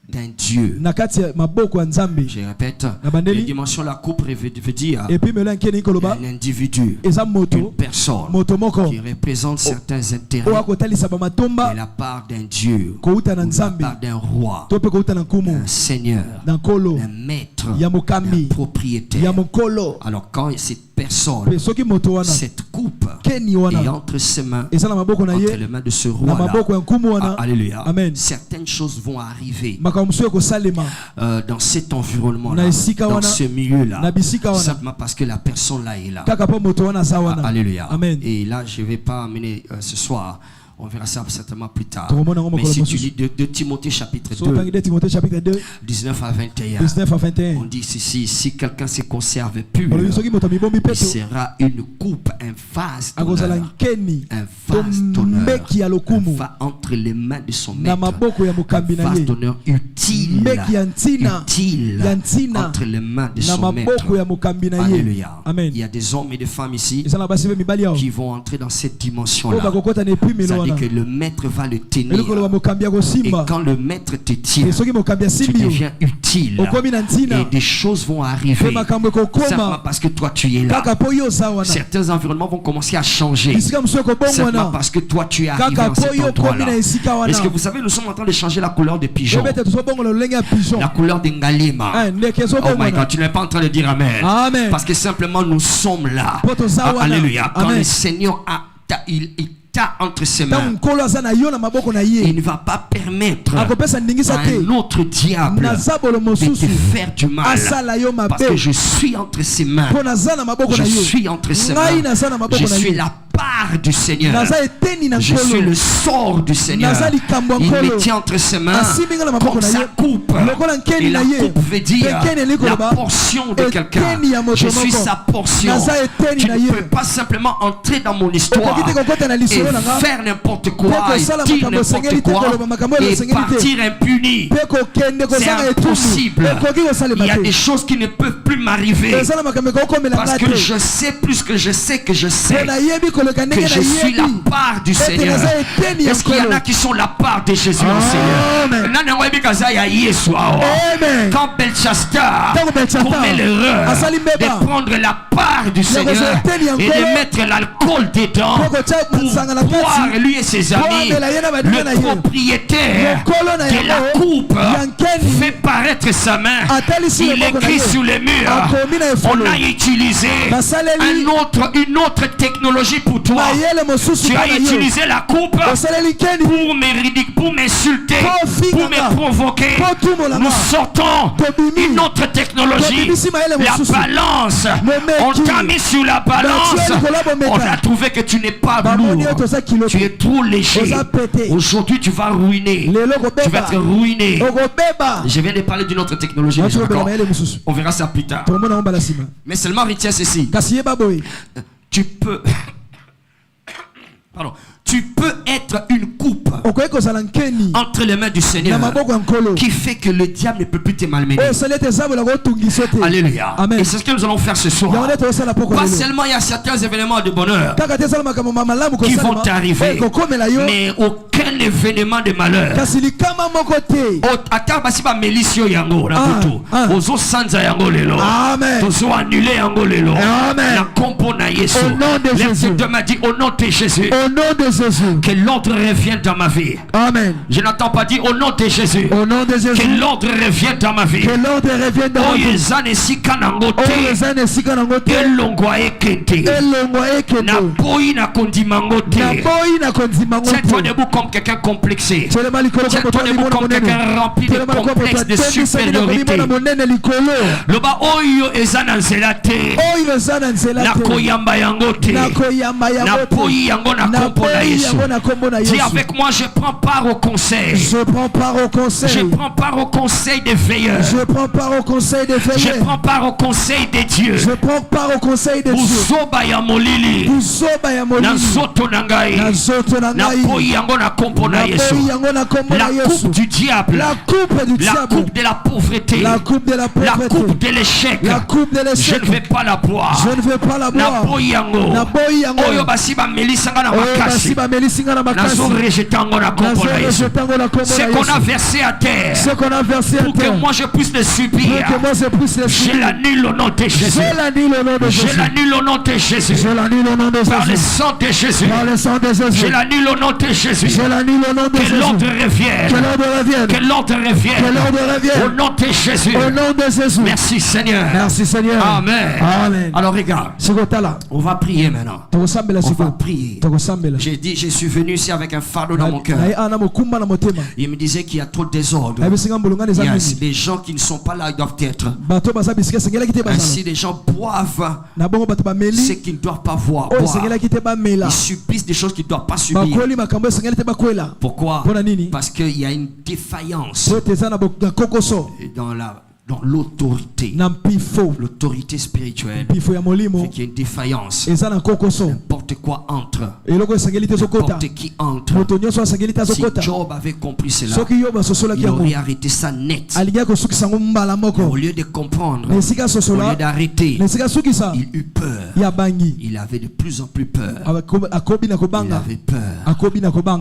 d'un Dieu. Je répète, une dimension, la coupe veut dire un individu, une personne qui représente certains intérêts de la part d'un Dieu, de la part d'un roi, d'un seigneur, d'un maître, d'un propriétaire. Alors quand cette personne, cette coupe est entre ses mains, entre les mains de ce roi-là, alléluia, certaines choses vont arriver dans cet environnement-là, dans ce milieu-là, simplement parce que la personne là est là. Alléluia. Et là, je ne vais pas amener ce soir. On verra ça certainement plus tard. Mais si tu lis de Timothée chapitre 2, 19 à 21, on dit ceci: si quelqu'un se conserve pur, il sera une coupe, un vase d'honneur, entre les mains de son maître, un vase d'honneur utile entre les mains de son maître. Alléluia. Il y a des hommes et des femmes ici qui vont entrer dans cette dimension-là. C'est-à-dire que le maître va le tenir. Et quand le maître te tient, tu deviens utile. Et des choses vont arriver simplement parce que toi tu es là. Certains environnements vont commencer à changer simplement parce que toi tu es arrivé dans cet endroit-là. Est-ce que vous savez, nous sommes en train de changer la couleur des pigeons, la couleur des ngalima. Oh my God, tu n'es pas en train de dire amen.
Amen.
Parce que simplement nous sommes là. Alléluia. Quand le Seigneur il t'a entre ses mains, il ne va pas permettre à un autre diable de te faire du mal. Parce que je suis entre ses mains. Je suis entre ses mains. Je suis la part du Seigneur. Je suis le sort du Seigneur. Il me tient entre ses mains comme sa coupe. Et la coupe veut dire la portion de quelqu'un. Je suis sa portion. Tu ne peux pas simplement entrer dans mon histoire et faire n'importe quoi, et dire n'importe quoi et partir impuni. C'est impossible. Il y a des choses qui ne peuvent plus m'arriver parce que je sais plus que je sais que je sais que je suis la part du Seigneur. Est-ce qu'il y en a qui sont la part de Jésus au Seigneur? Quand Belshazzar commet l'erreur de prendre la part du Seigneur et de mettre l'alcool dedans pour boire, lui et ses amis, le propriétaire de la coupe fait paraître sa main. Il écrit sur les murs. On a utilisé une autre technologie pour toi. Tu as utilisé la coupe pour m'insulter, pour me provoquer. Nous sortons une autre technologie, la balance. On t'a mis sur la balance. On a trouvé que tu n'es pas lourd, tu es trop léger. Aujourd'hui tu vas ruiner, tu vas être ruiné. Je viens de parler d'une autre technologie, on verra ça plus tard. Mais seulement retiens ceci. Tu peux être une coupe entre les mains du Seigneur qui fait que le diable ne peut plus te malmener. Alléluia. Amen. Et c'est ce que nous allons faire ce soir. Pas seulement il y a certains événements de bonheur qui vont t'arriver, mais aucun événement de malheur. Au nom de Jésus. Que l'ordre revienne dans ma vie.
Amen.
Je n'entends pas dire au nom de Jésus.
Au nom de Jésus.
Que l'ordre revienne dans ma vie.
Que l'ordre revienne dans ma vie.
Tiens-toi debout comme quelqu'un complexé. Tiens-toi debout comme quelqu'un rempli de complexes de supériorité. Le bas oyo ezana nzelate. La koyamba yangote. Na poyi yango na kompo na Yesu. Dis avec moi, je prends part au conseil.
Je prends part au conseil.
Je prends part au conseil des veilleurs.
Je prends part au conseil des veilleurs.
Je prends part au conseil des dieux.
Je prends part au conseil des dieux.
Usoba ya molili.
Usoba ya molili.
Na zoto nangai.
Na zoto nangai.
Na poyi yango na kompo na Yesu. La coupe du diable.
La coupe du diable.
La coupe de la pauvreté.
La coupe de la pauvreté.
La coupe de l'échec.
La coupe de l'échec.
Je ne vais pas la boire.
Je ne vais pas la boire.
Na poyi yango.
Na poyi yango.
Oyo basiba melisanga na makasi. Ce qu'on a versé à terre, pour que moi je puisse le subir, je l'annule au nom de Jésus. Je l'annule au nom de Jésus. Par le sang de Jésus. Je l'annule au nom de Jésus. Que l'ordre revienne. Que l'ordre revienne. Au nom de Jésus. Merci Seigneur.
Merci Seigneur.
Amen. Alors regarde, on va prier maintenant. On va prier. J'ai dit, je suis venu ici avec un fardeau dans mon cœur. Il me disait qu'il y a trop de désordre. Yes, les gens qui ne sont pas là, ils doivent être. Ainsi, les gens boivent ce qu'ils ne doivent pas boire. Ils subissent des choses qu'ils ne doivent pas subir. Pourquoi? Parce qu'il y a une défaillance dans l'autorité. L'autorité spirituelle. Il y a une défaillance. N'importe quoi entre. N'importe qui entre. Si Job avait compris cela, il aurait arrêté ça net. Au lieu de comprendre, au lieu d'arrêter, il eut peur. Il avait de plus en plus peur. Il avait peur.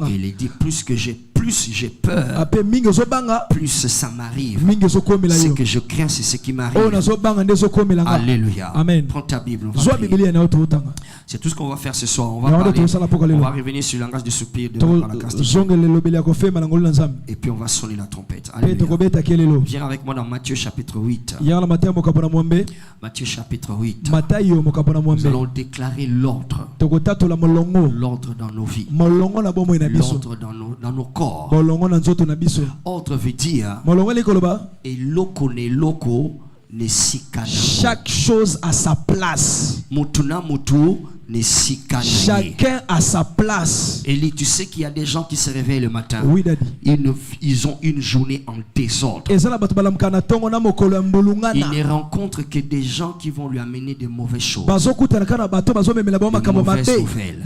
Et il dit, plus que j'ai plus j'ai peur, plus ça m'arrive. Ce que je crains, c'est ce qui m'arrive. Alléluia.
Amen.
Prends ta Bible. C'est tout ce qu'on va faire ce soir. On va revenir sur le langage du soupir de et puis on va sonner la trompette. Alléluia. Viens avec moi dans Matthieu chapitre 8. Matthieu chapitre 8. Nous allons déclarer l'ordre. L'ordre dans nos vies. L'ordre dans nos corps. Ordre veut dire et loco ne sikana.
Chaque chose à sa place. Chacun à sa place.
Élie, tu sais qu'il y a des gens qui se réveillent le matin.
Oui, Daddy.
Ils ont une journée en désordre. Ils ne rencontrent que des gens qui vont lui amener de mauvaises choses. Des mauvaises nouvelles.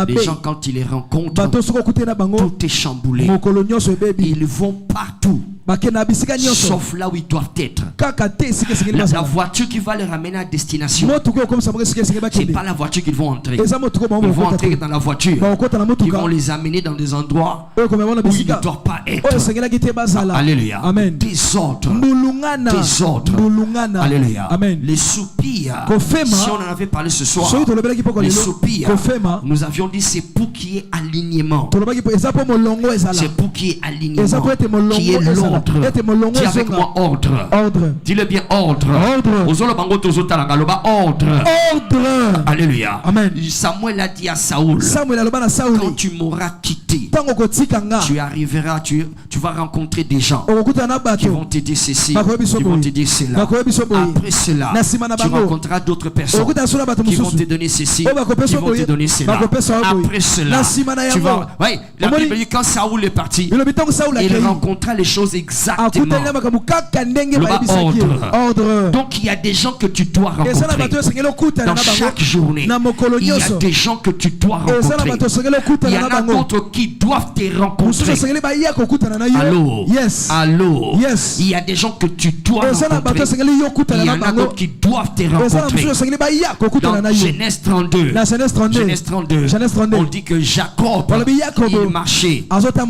Les gens, quand ils les rencontrent, tout est chamboulé. Ils vont partout, sauf là où ils doivent être. La voiture qui va les ramener à destination, c'est pas la voiture qu'ils vont entrer. Ils vont entrer dans la voiture qui vont les amener dans des endroits où ils ne doivent pas être. Alléluia.
Amen.
Désordre. Alléluia.
Amen.
Les soupirs, si on en avait parlé ce soir, les soupirs, nous avions dit c'est pour qu'il y ait alignement. C'est pour qu'il y ait alignement, qui est l'ordre. Dis avec moi ordre. Dis-le bien ordre. Ordre. Alléluia.
Amen.
Samuel a dit à Saoul, quand tu m'auras quitté, tu arriveras, tu vas rencontrer des gens qui vont t'aider ceci, qui vont t'aider cela. Après cela, tu rencontreras d'autres personnes qui vont te donner ceci, qui vont te donner cela. Après cela, tu vas... Oui, la Bible dit quand Saoul est parti, il rencontra les choses exactement. Ordre. Donc il y a des gens que tu dois rencontrer dans chaque journée. Il y a des gens que tu dois rencontrer. Il y en a d'autres qui doivent te rencontrer. Allô?
Yes.
Allô?
Yes.
Il y a des gens que tu dois rencontrer. Il y en a d'autres qui doivent te rencontrer. Dans Genèse 32, on dit que Jacob, il marchait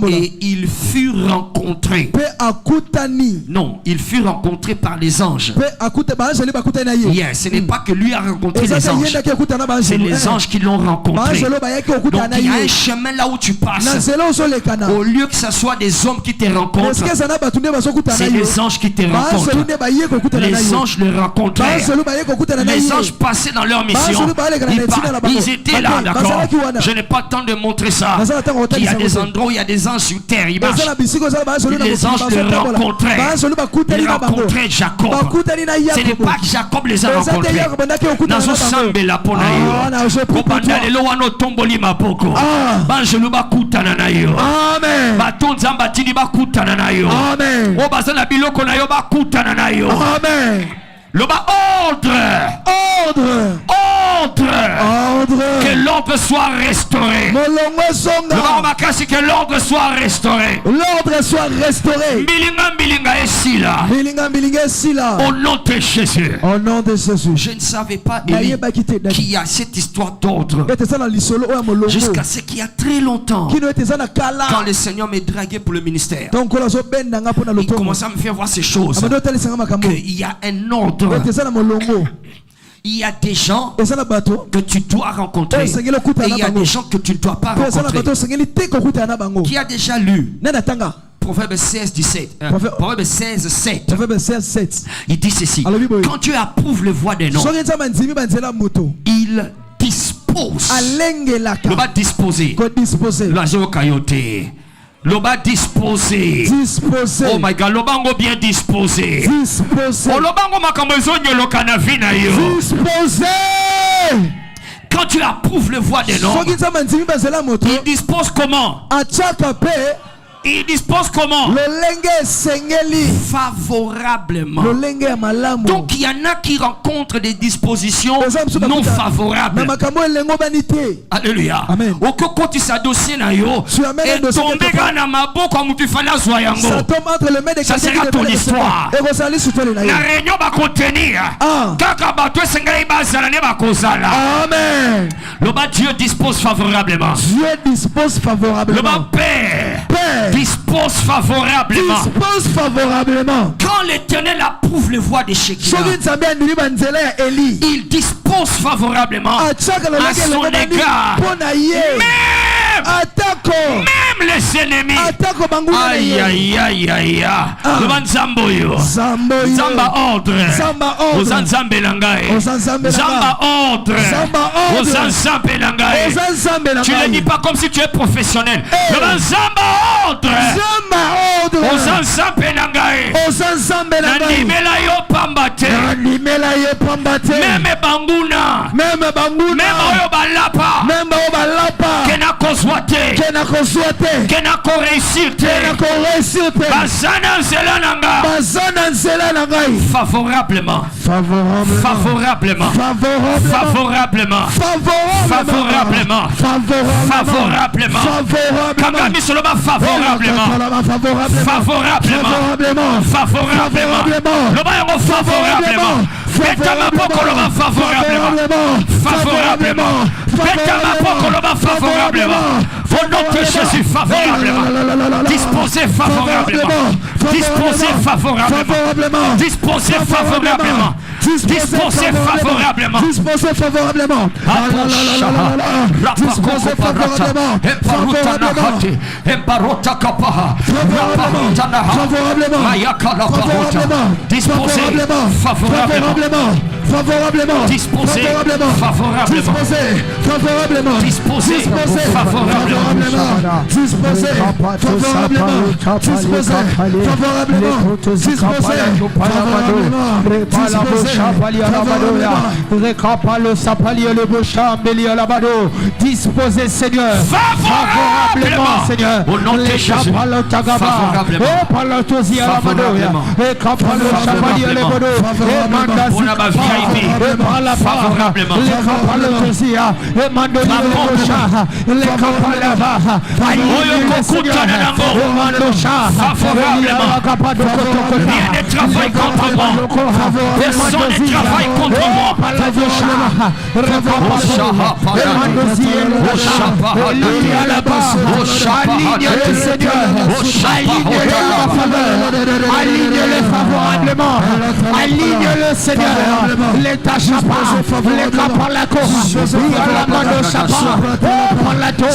et il fut rencontré. Non, il fut rencontré par les anges. Yes, ce n'est pas que lui a rencontré les anges. C'est les anges qui l'ont rencontré. Donc il y a un chemin là où tu passes. Au lieu que ce soit des hommes qui te rencontrent, c'est les anges qui te rencontrent. Les anges le rencontraient. Les anges passaient dans leur mission. Ils étaient là, d'accord. Je n'ai pas le temps de montrer ça. Il y a des endroits où il y a des anges sur terre. Ils marchent. Les anges le rencontraient. Ils rencontraient Jacob. Ce n'est pas que Jacob les a rencontrés. Nazo sambela ponayo. Kopanda lelo wano tomboli mapoko. Banjelu bakutana na yo.
Amen.
Batonza mbatini bakutana na yo.
Amen.
Obazana biloko na yo bakutana na yo.
Amen.
Loba ordre. Que l'ordre soit restauré. Que l'ordre soit restauré. Bilinga esila. Au nom de Jésus. Je ne savais pas qu'il y a cette histoire d'ordre jusqu'à ce qu'il y a très longtemps, quand le Seigneur me draguait pour le ministère. Il commençait à me faire voir ces choses, qu'il y a un ordre. Il y a des gens que tu dois rencontrer et il y a des gens que tu ne dois pas rencontrer. Qui a déjà lu Proverbe 16, 17. Proverbe 16, 7. Il dit ceci: quand Dieu approuve le voie d'un homme, il dispose. Le bas disposer. La géocayoté. Loba disposé. Oh my God, lobango bien disposé. Oh lobango makamezonyo lokana vina yo. Quand tu approuves le voie d'un homme, il dispose comment? Il dispose comment? Favorablement. Donc il y en a qui rencontrent des dispositions non favorables. Alléluia. Quand tu s'adosses na yo et tomber na maboko mutu fala zwa yango, ça sera ton histoire. La réunion va contenir kaka bato sengai bazala ne bakozala.
Amen.
Le bas Dieu dispose favorablement.
Le bas
Père
Père,
dispose favorablement.
Dispose favorablement.
Quand l'Éternel approuve les voix de Shekinah, il dispose favorablement à son égard. Même les ennemis. Aïe aïe aïe aïe. Zamba ordre. Ozanzambe langae. Zamba ordre. Ozanzambe langae. Tu ne le dis pas comme si tu es professionnel. Zamba ordre. Ozanzambe langae. Nanimela yo pambate. Même banguna. Même oyo balapa. Kena kozwate. Kena ko réussir. Bazana nzela nanga. Favorablement. Favorablement. Kangami soloma favorablement. Loba yango favorablement. Betama poko loba favorablement. Betama poko loba favorablement. Au nom de Jésus, favorablement. Disposez favorablement. Disposez favorablement. Disposez favorablement. Disposez favorablement.
Disposez favorablement. Disposez favorablement.
Disposez favorablement.
Favorablement.
Disposez favorablement.
Favorablement.
Disposez favorablement.
Disposez favorablement. Disposez favorablement.
Disposez, Seigneur, favorablement, Seigneur.
Au nom de Jésus. Rien ne travaille contre moi. Personne ne travaille contre moi.
Aligne-le favorablement. Aligne-le, Seigneur. Les tachapa, les kapalako, Yalamado Shapa, Palato,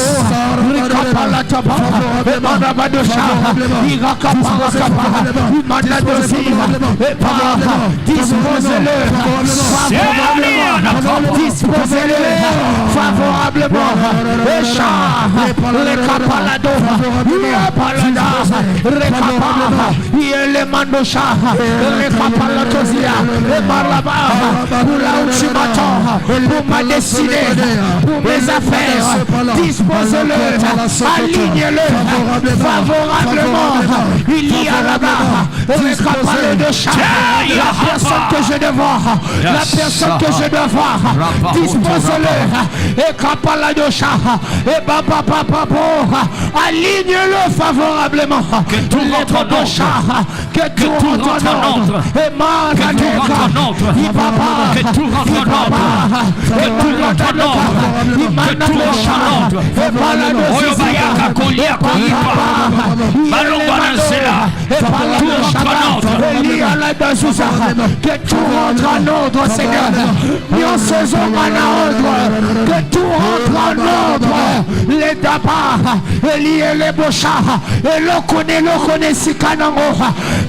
Rikapalatapa, Manabadosha, Irakapalakapa, Madadosi, disposez-le favorablement. Disposez-le favorablement. Les kapalado, Yapalada, Rekapa, Yelemandosha, Rekapalatosia, Marlaba. Pour là où tu m'attends, pour ma destinée, pour mes affaires, dispose-le, aligne-le favorablement. Il y a là-bas, on ne sera pas le de chat. La personne que je dois voir, la personne que je dois voir, dispose-le, et kapala de chat, et papa, aligne-le favorablement.
Que tout rentre en ordre,
que tout rentre en ordre, et
que tout rentre en ordre, que tout rentre en ordre, que tout rentre en ordre. Oyo bayaka kolia koyipa, balongo nansela, tout rentre en ordre.
Que tout rentre en ordre, Seigneur. Nous faisons en ordre. Que tout rentre en ordre. Les tapas, les bochas, et le connaît sikanango,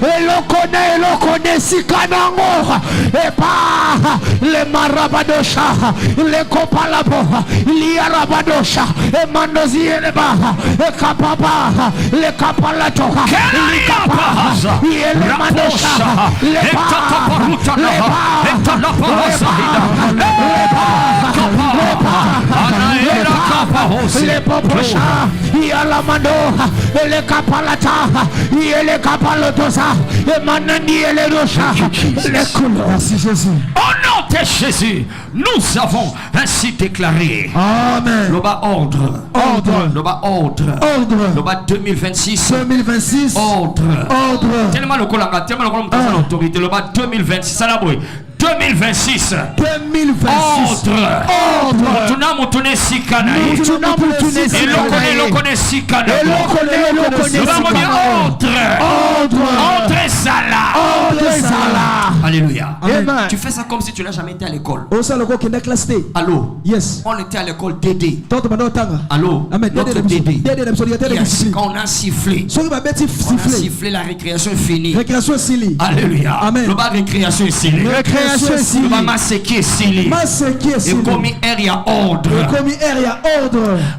et le connaît sikanango, et pas les marabadosha, les copalabo, les arabadosha, et mandozi et les barra, et kapapa, les kapalato, les kapa, et les mandosha, les les popocha, il y a la mando, et les kapalata, et les kapalotosa, et manandi et les rocha, les couleurs. Merci Jésus.
Au nom de Jésus, nous avons ainsi déclaré.
Amen.
Loba ordre. Loba ordre. Loba 2026. Ordre. Tellement le colanga, tellement l'autorité. Loba 2026. 2026.
2026.
Ordre. Tunamutune sikana. Elokone sikana. Ordre Sala. Alléluia. Tu fais ça comme si tu n'as jamais été à l'école. Allô?
Yes.
On était à l'école Dédé. Allô? Notre Dédé. Yes. Quand on a sifflé. On a sifflé, la récréation est finie. Alléluia.
Amen.
Le bas récréation est finie. Le bas masséki est finie. Et comme hier il y a ordre.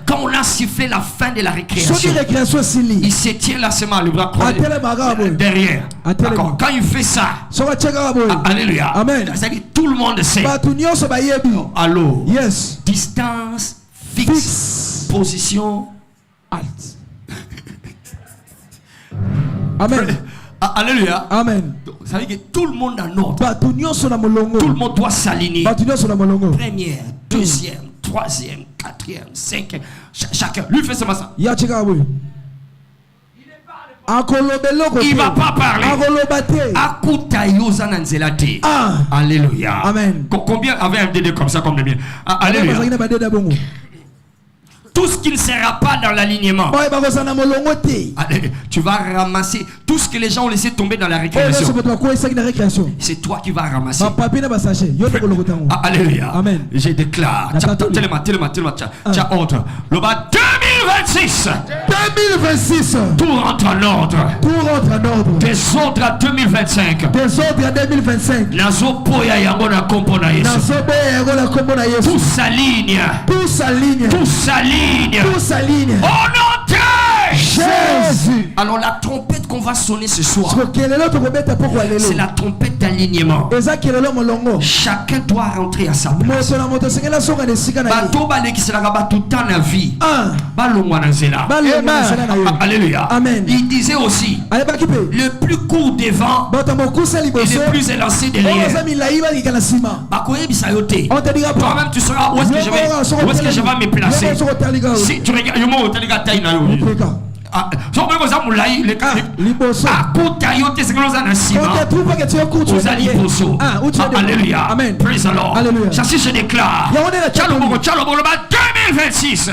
Quand on a sifflé la fin de la récréation, il s'étire la semence, le bras derrière. D'accord. Quand il fait ça, alléluia.
Amen.
C'est-à-dire tout le monde sait. Allô.
Yes.
Distance fixe. Position
alt. Amen.
Alléluia.
Amen.
Ça veut dire que tout le monde a ordre. Tout le monde doit s'aligner. Première, deuxième, troisième, quatrième, cinquième. Chacun. Lui fait seulement ça. Il va pas parler. Alléluia.
Amen.
Combien avait un DD comme ça comme le mien? Alléluia. Tout ce qui ne sera pas dans l'alignement, tu vas ramasser tout ce que les gens ont laissé tomber dans la récréation. C'est toi qui vas ramasser. Alléluia.
Amen.
Je déclare. Tu as ordre. Le bas 2026. Tout rentre en ordre. Des ordres à 2025. Nazo poya yango na kompo na Yesu. Tout s'aligne. Tout s'aligne. Au nom de Jésus. Alors la trompette qu'on va sonner ce soir, c'est la trompette d'alignement. Chacun doit rentrer à sa place. Alléluia. Il disait aussi, le plus court devant et le plus élancé derrière. Toi-même tu sauras où est-ce que je vais me placer. Si tu regardes, alléluia. Praise the Lord. Je déclare 2026.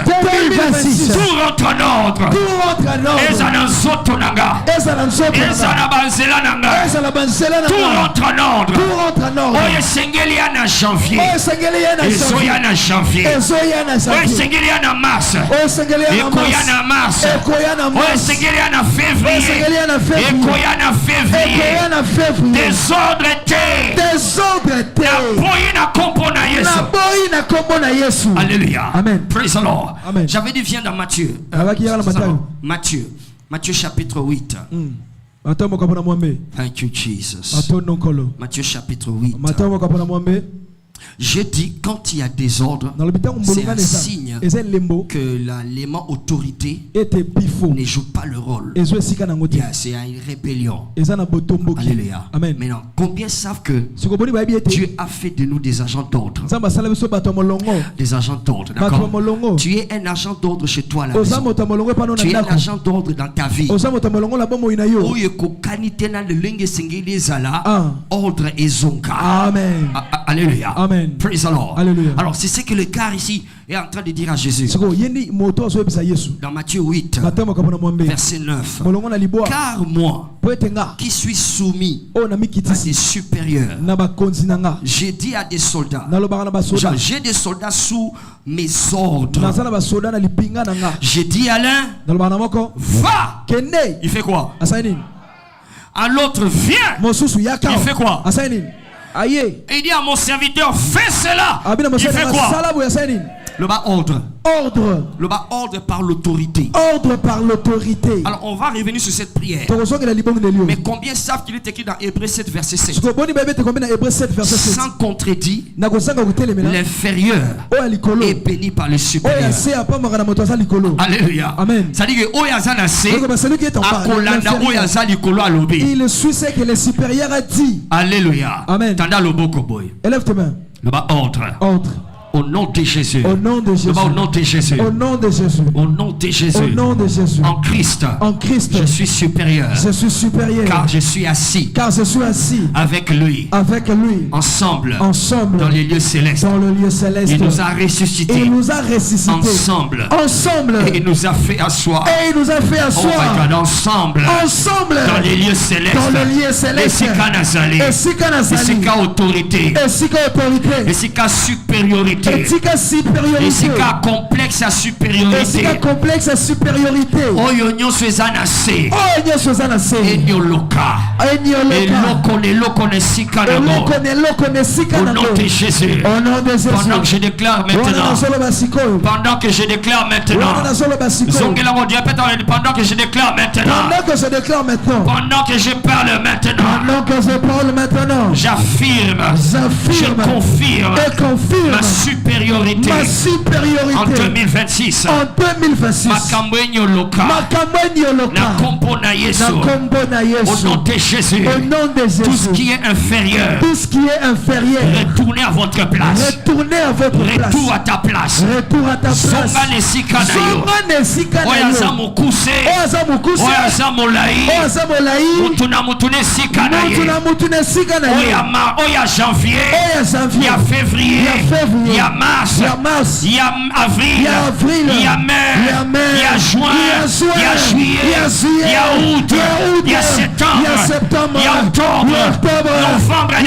Tout rentre en ordre. Tout rentre en ordre. Oye sengeli ana janvier. Ezoya na janvier. Oye sengeli ana mars. Ekoya na mars. Oye sengeli ana février. Ekoya na février. Désordre te. Na boyi na kompo na Yesu. Alléluia.
Amen.
Praise the Lord.
Amen.
J'avais dit viens dans Matthieu. Matthieu chapitre 8. Thank you Jesus. Matthieu chapitre 8. J'ai dit, quand il y a désordre, c'est un signe que l'élément autorité ne joue pas le rôle. C'est une rébellion. Alléluia. Maintenant, combien savent que Dieu a fait de nous des agents d'ordre? Des agents d'ordre, d'accord? Tu es un agent d'ordre chez toi à la maison. Tu es un agent d'ordre dans ta vie. Ordre et zonga.
Amen.
Alléluia.
Amen.
Praise the Lord.
Alléluia.
Alors c'est ce que le gars ici est en train de dire à Jésus. Dans Matthieu 8, verset 9. Car moi, qui suis soumis à des supérieurs, j'ai dit à des soldats, j'ai des soldats sous mes ordres. J'ai dit à l'un, va. Il fait quoi? À l'autre, viens. Il fait quoi? Et il dit à mon serviteur, fais cela. Il fait quoi? Le bas ordre. Le bas ordre par l'autorité. Alors on va revenir sur cette prière. Mais combien savent qu'il est écrit dans Hébreux 7 verset 7? Sans contredit, l'inférieur est béni par le supérieur. Alléluia. Ça dit que
il suit ce que le supérieur a dit.
Alléluia.
Amen.
Élève tes mains. Le bas ordre. Au nom de Jésus.
Au nom de Jésus.
Au nom de Jésus.
Au nom de Jésus.
Au nom de Jésus.
Au nom de Jésus.
En Christ.
En Christ.
Je suis supérieur.
Je suis supérieur.
Car je suis assis.
Car je suis assis.
Avec lui.
Avec lui.
Ensemble.
Ensemble.
Dans les lieux célestes.
Dans le lieu céleste.
Il nous a ressuscités.
Il nous a ressuscités.
Ensemble.
Ensemble.
Et il nous a fait asseoir.
Et il nous a fait asseoir.
Oh my God, ensemble.
Ensemble.
Dans les lieux célestes.
Dans le lieu céleste.
Et si qu'a autorité.
Et si qu'a autorité.
Et si qu'a supériorité.
Et si qu'a supériorité.
Et si qu'a complexe à supériorité.
Et si qu'a complexe à supériorité.
Oh yonyo swezanase.
Oh yonyo swezanase.
Enyoloka. Eloko ne sika nango. Au nom de Jésus.
Au nom de Jésus.
Pendant que je déclare maintenant. Pendant que je déclare maintenant. Zongela mon Dieu, pendant que je déclare maintenant.
Pendant que je déclare maintenant.
Pendant que je parle maintenant.
Pendant que je parle maintenant.
J'affirme. Je confirme.
Et confirme.
Ma supériorité.
Ma supériorité.
En 2026.
En 2026.
Makamwenyo loka.
Makamwenyo loka.
Na kombo na Yesu.
Na kombo na Yesu.
Au nom de Jésus.
Au nom de Jésus.
Tout ce qui est inférieur.
Tout ce qui est inférieur.
Retournez à votre place.
Retournez à votre place.
Retour à ta place.
Retour à ta place.
Zonga nesika na yo.
Zonga nesika na yo.
Oya za mukuse.
Oya za mukuse.
Oya za molai.
Oya za molai.
Mutuna mutune sika na ye.
Mutuna mutune sika na ye.
Oya janvier.
Oya janvier.
Ya février.
Ya février.
Ya mars.
Ya mars.
Ya avril.
Ya avril.
Ya mai.
Ya mai.
Ya juin.
Ya juin.
Ya juillet.
Ya juillet.
Ya août. Ya septembre.
Ya septembre.
Ya octobre. Novembre et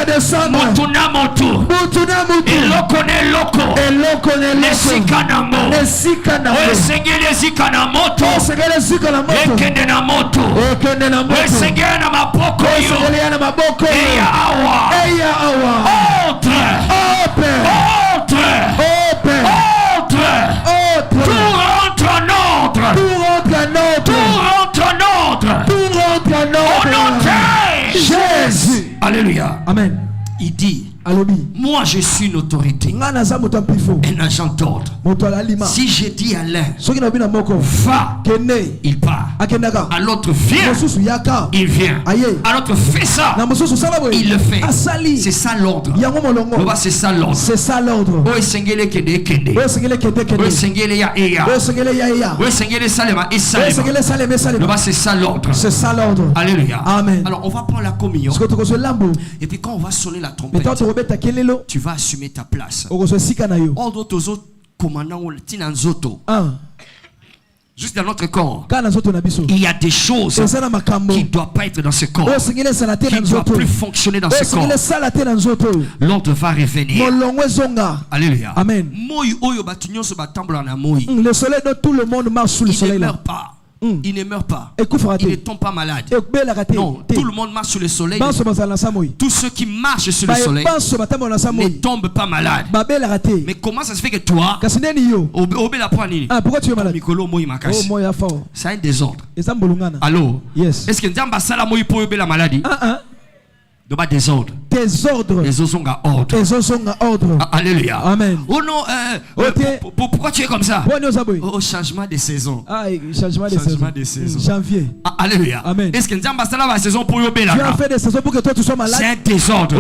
décembre. Mutuna mutu.
Mutuna mutu.
Eloko ne loko.
Eloko ne loko.
Nesika na mo.
Nesika na mo.
Esengele zika na moto.
Esengele zika na moto.
Ekende na moto.
Ekende na moto.
Esengele na maboko yo.
Esengele na maboko yo.
Eya awa.
Eya awa.
Autre.
Autre.
Autre.
Autre.
Autre. Tout rentre en ordre.
Tout rentre en ordre.
Tout rentre en ordre.
Tout rentre en ordre.
Au nom de
Jésus.
Alléluia.
Amen.
Il dit,
Alobi.
moi je suis une autorité, un agent d'ordre. Si je dis à l'un, va, il part. À l'autre, viens, il vient. À l'autre, fais ça, il le fait. C'est ça l'ordre. C'est ça l'ordre.
C'est ça l'ordre.
C'est ça l'ordre.
C'est ça l'ordre.
Alléluia.
Amen.
Alors on va prendre la communion. Et puis quand on va sonner la trompette, tu vas assumer ta place. Juste dans notre corps, il y a des choses qui ne doivent pas être dans ce corps, qui ne doivent plus fonctionner dans ce corps. L'ordre va revenir. Alléluia.
Amen. Le soleil, tout le monde marche sous le soleil.
Il ne meurt pas. Il ne meurt pas. Il ne tombe pas malade. Non, tout le monde marche sur le soleil. Tous ceux qui marchent sur le soleil ne tombent pas malades. Mais comment ça se fait que toi,
pourquoi tu es malade?
C'est un désordre. Allô?
Yes.
Est-ce que Nzamba sala moi pour la maladie? De bas désordre.
Désordre.
Les os sont à ordre.
Les os sont à ordre.
Alléluia.
Amen.
Oh non, pourquoi tu es comme ça? Au changement de saison.
Changement de saison. Janvier.
Alléluia.
Amen.
Est-ce que Nzamba sala la saison pour yober là?
Tu as fait des saisons pour que toi tu sois malade.
C'est un désordre.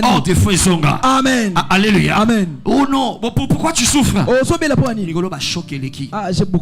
Ordre de feu songa.
Amen.
Alléluia.
Amen.
Oh non, pourquoi tu souffres?
Oh, so bela pour ani.
Rigolo va choquer l'équipe.
J'ai beaucoup.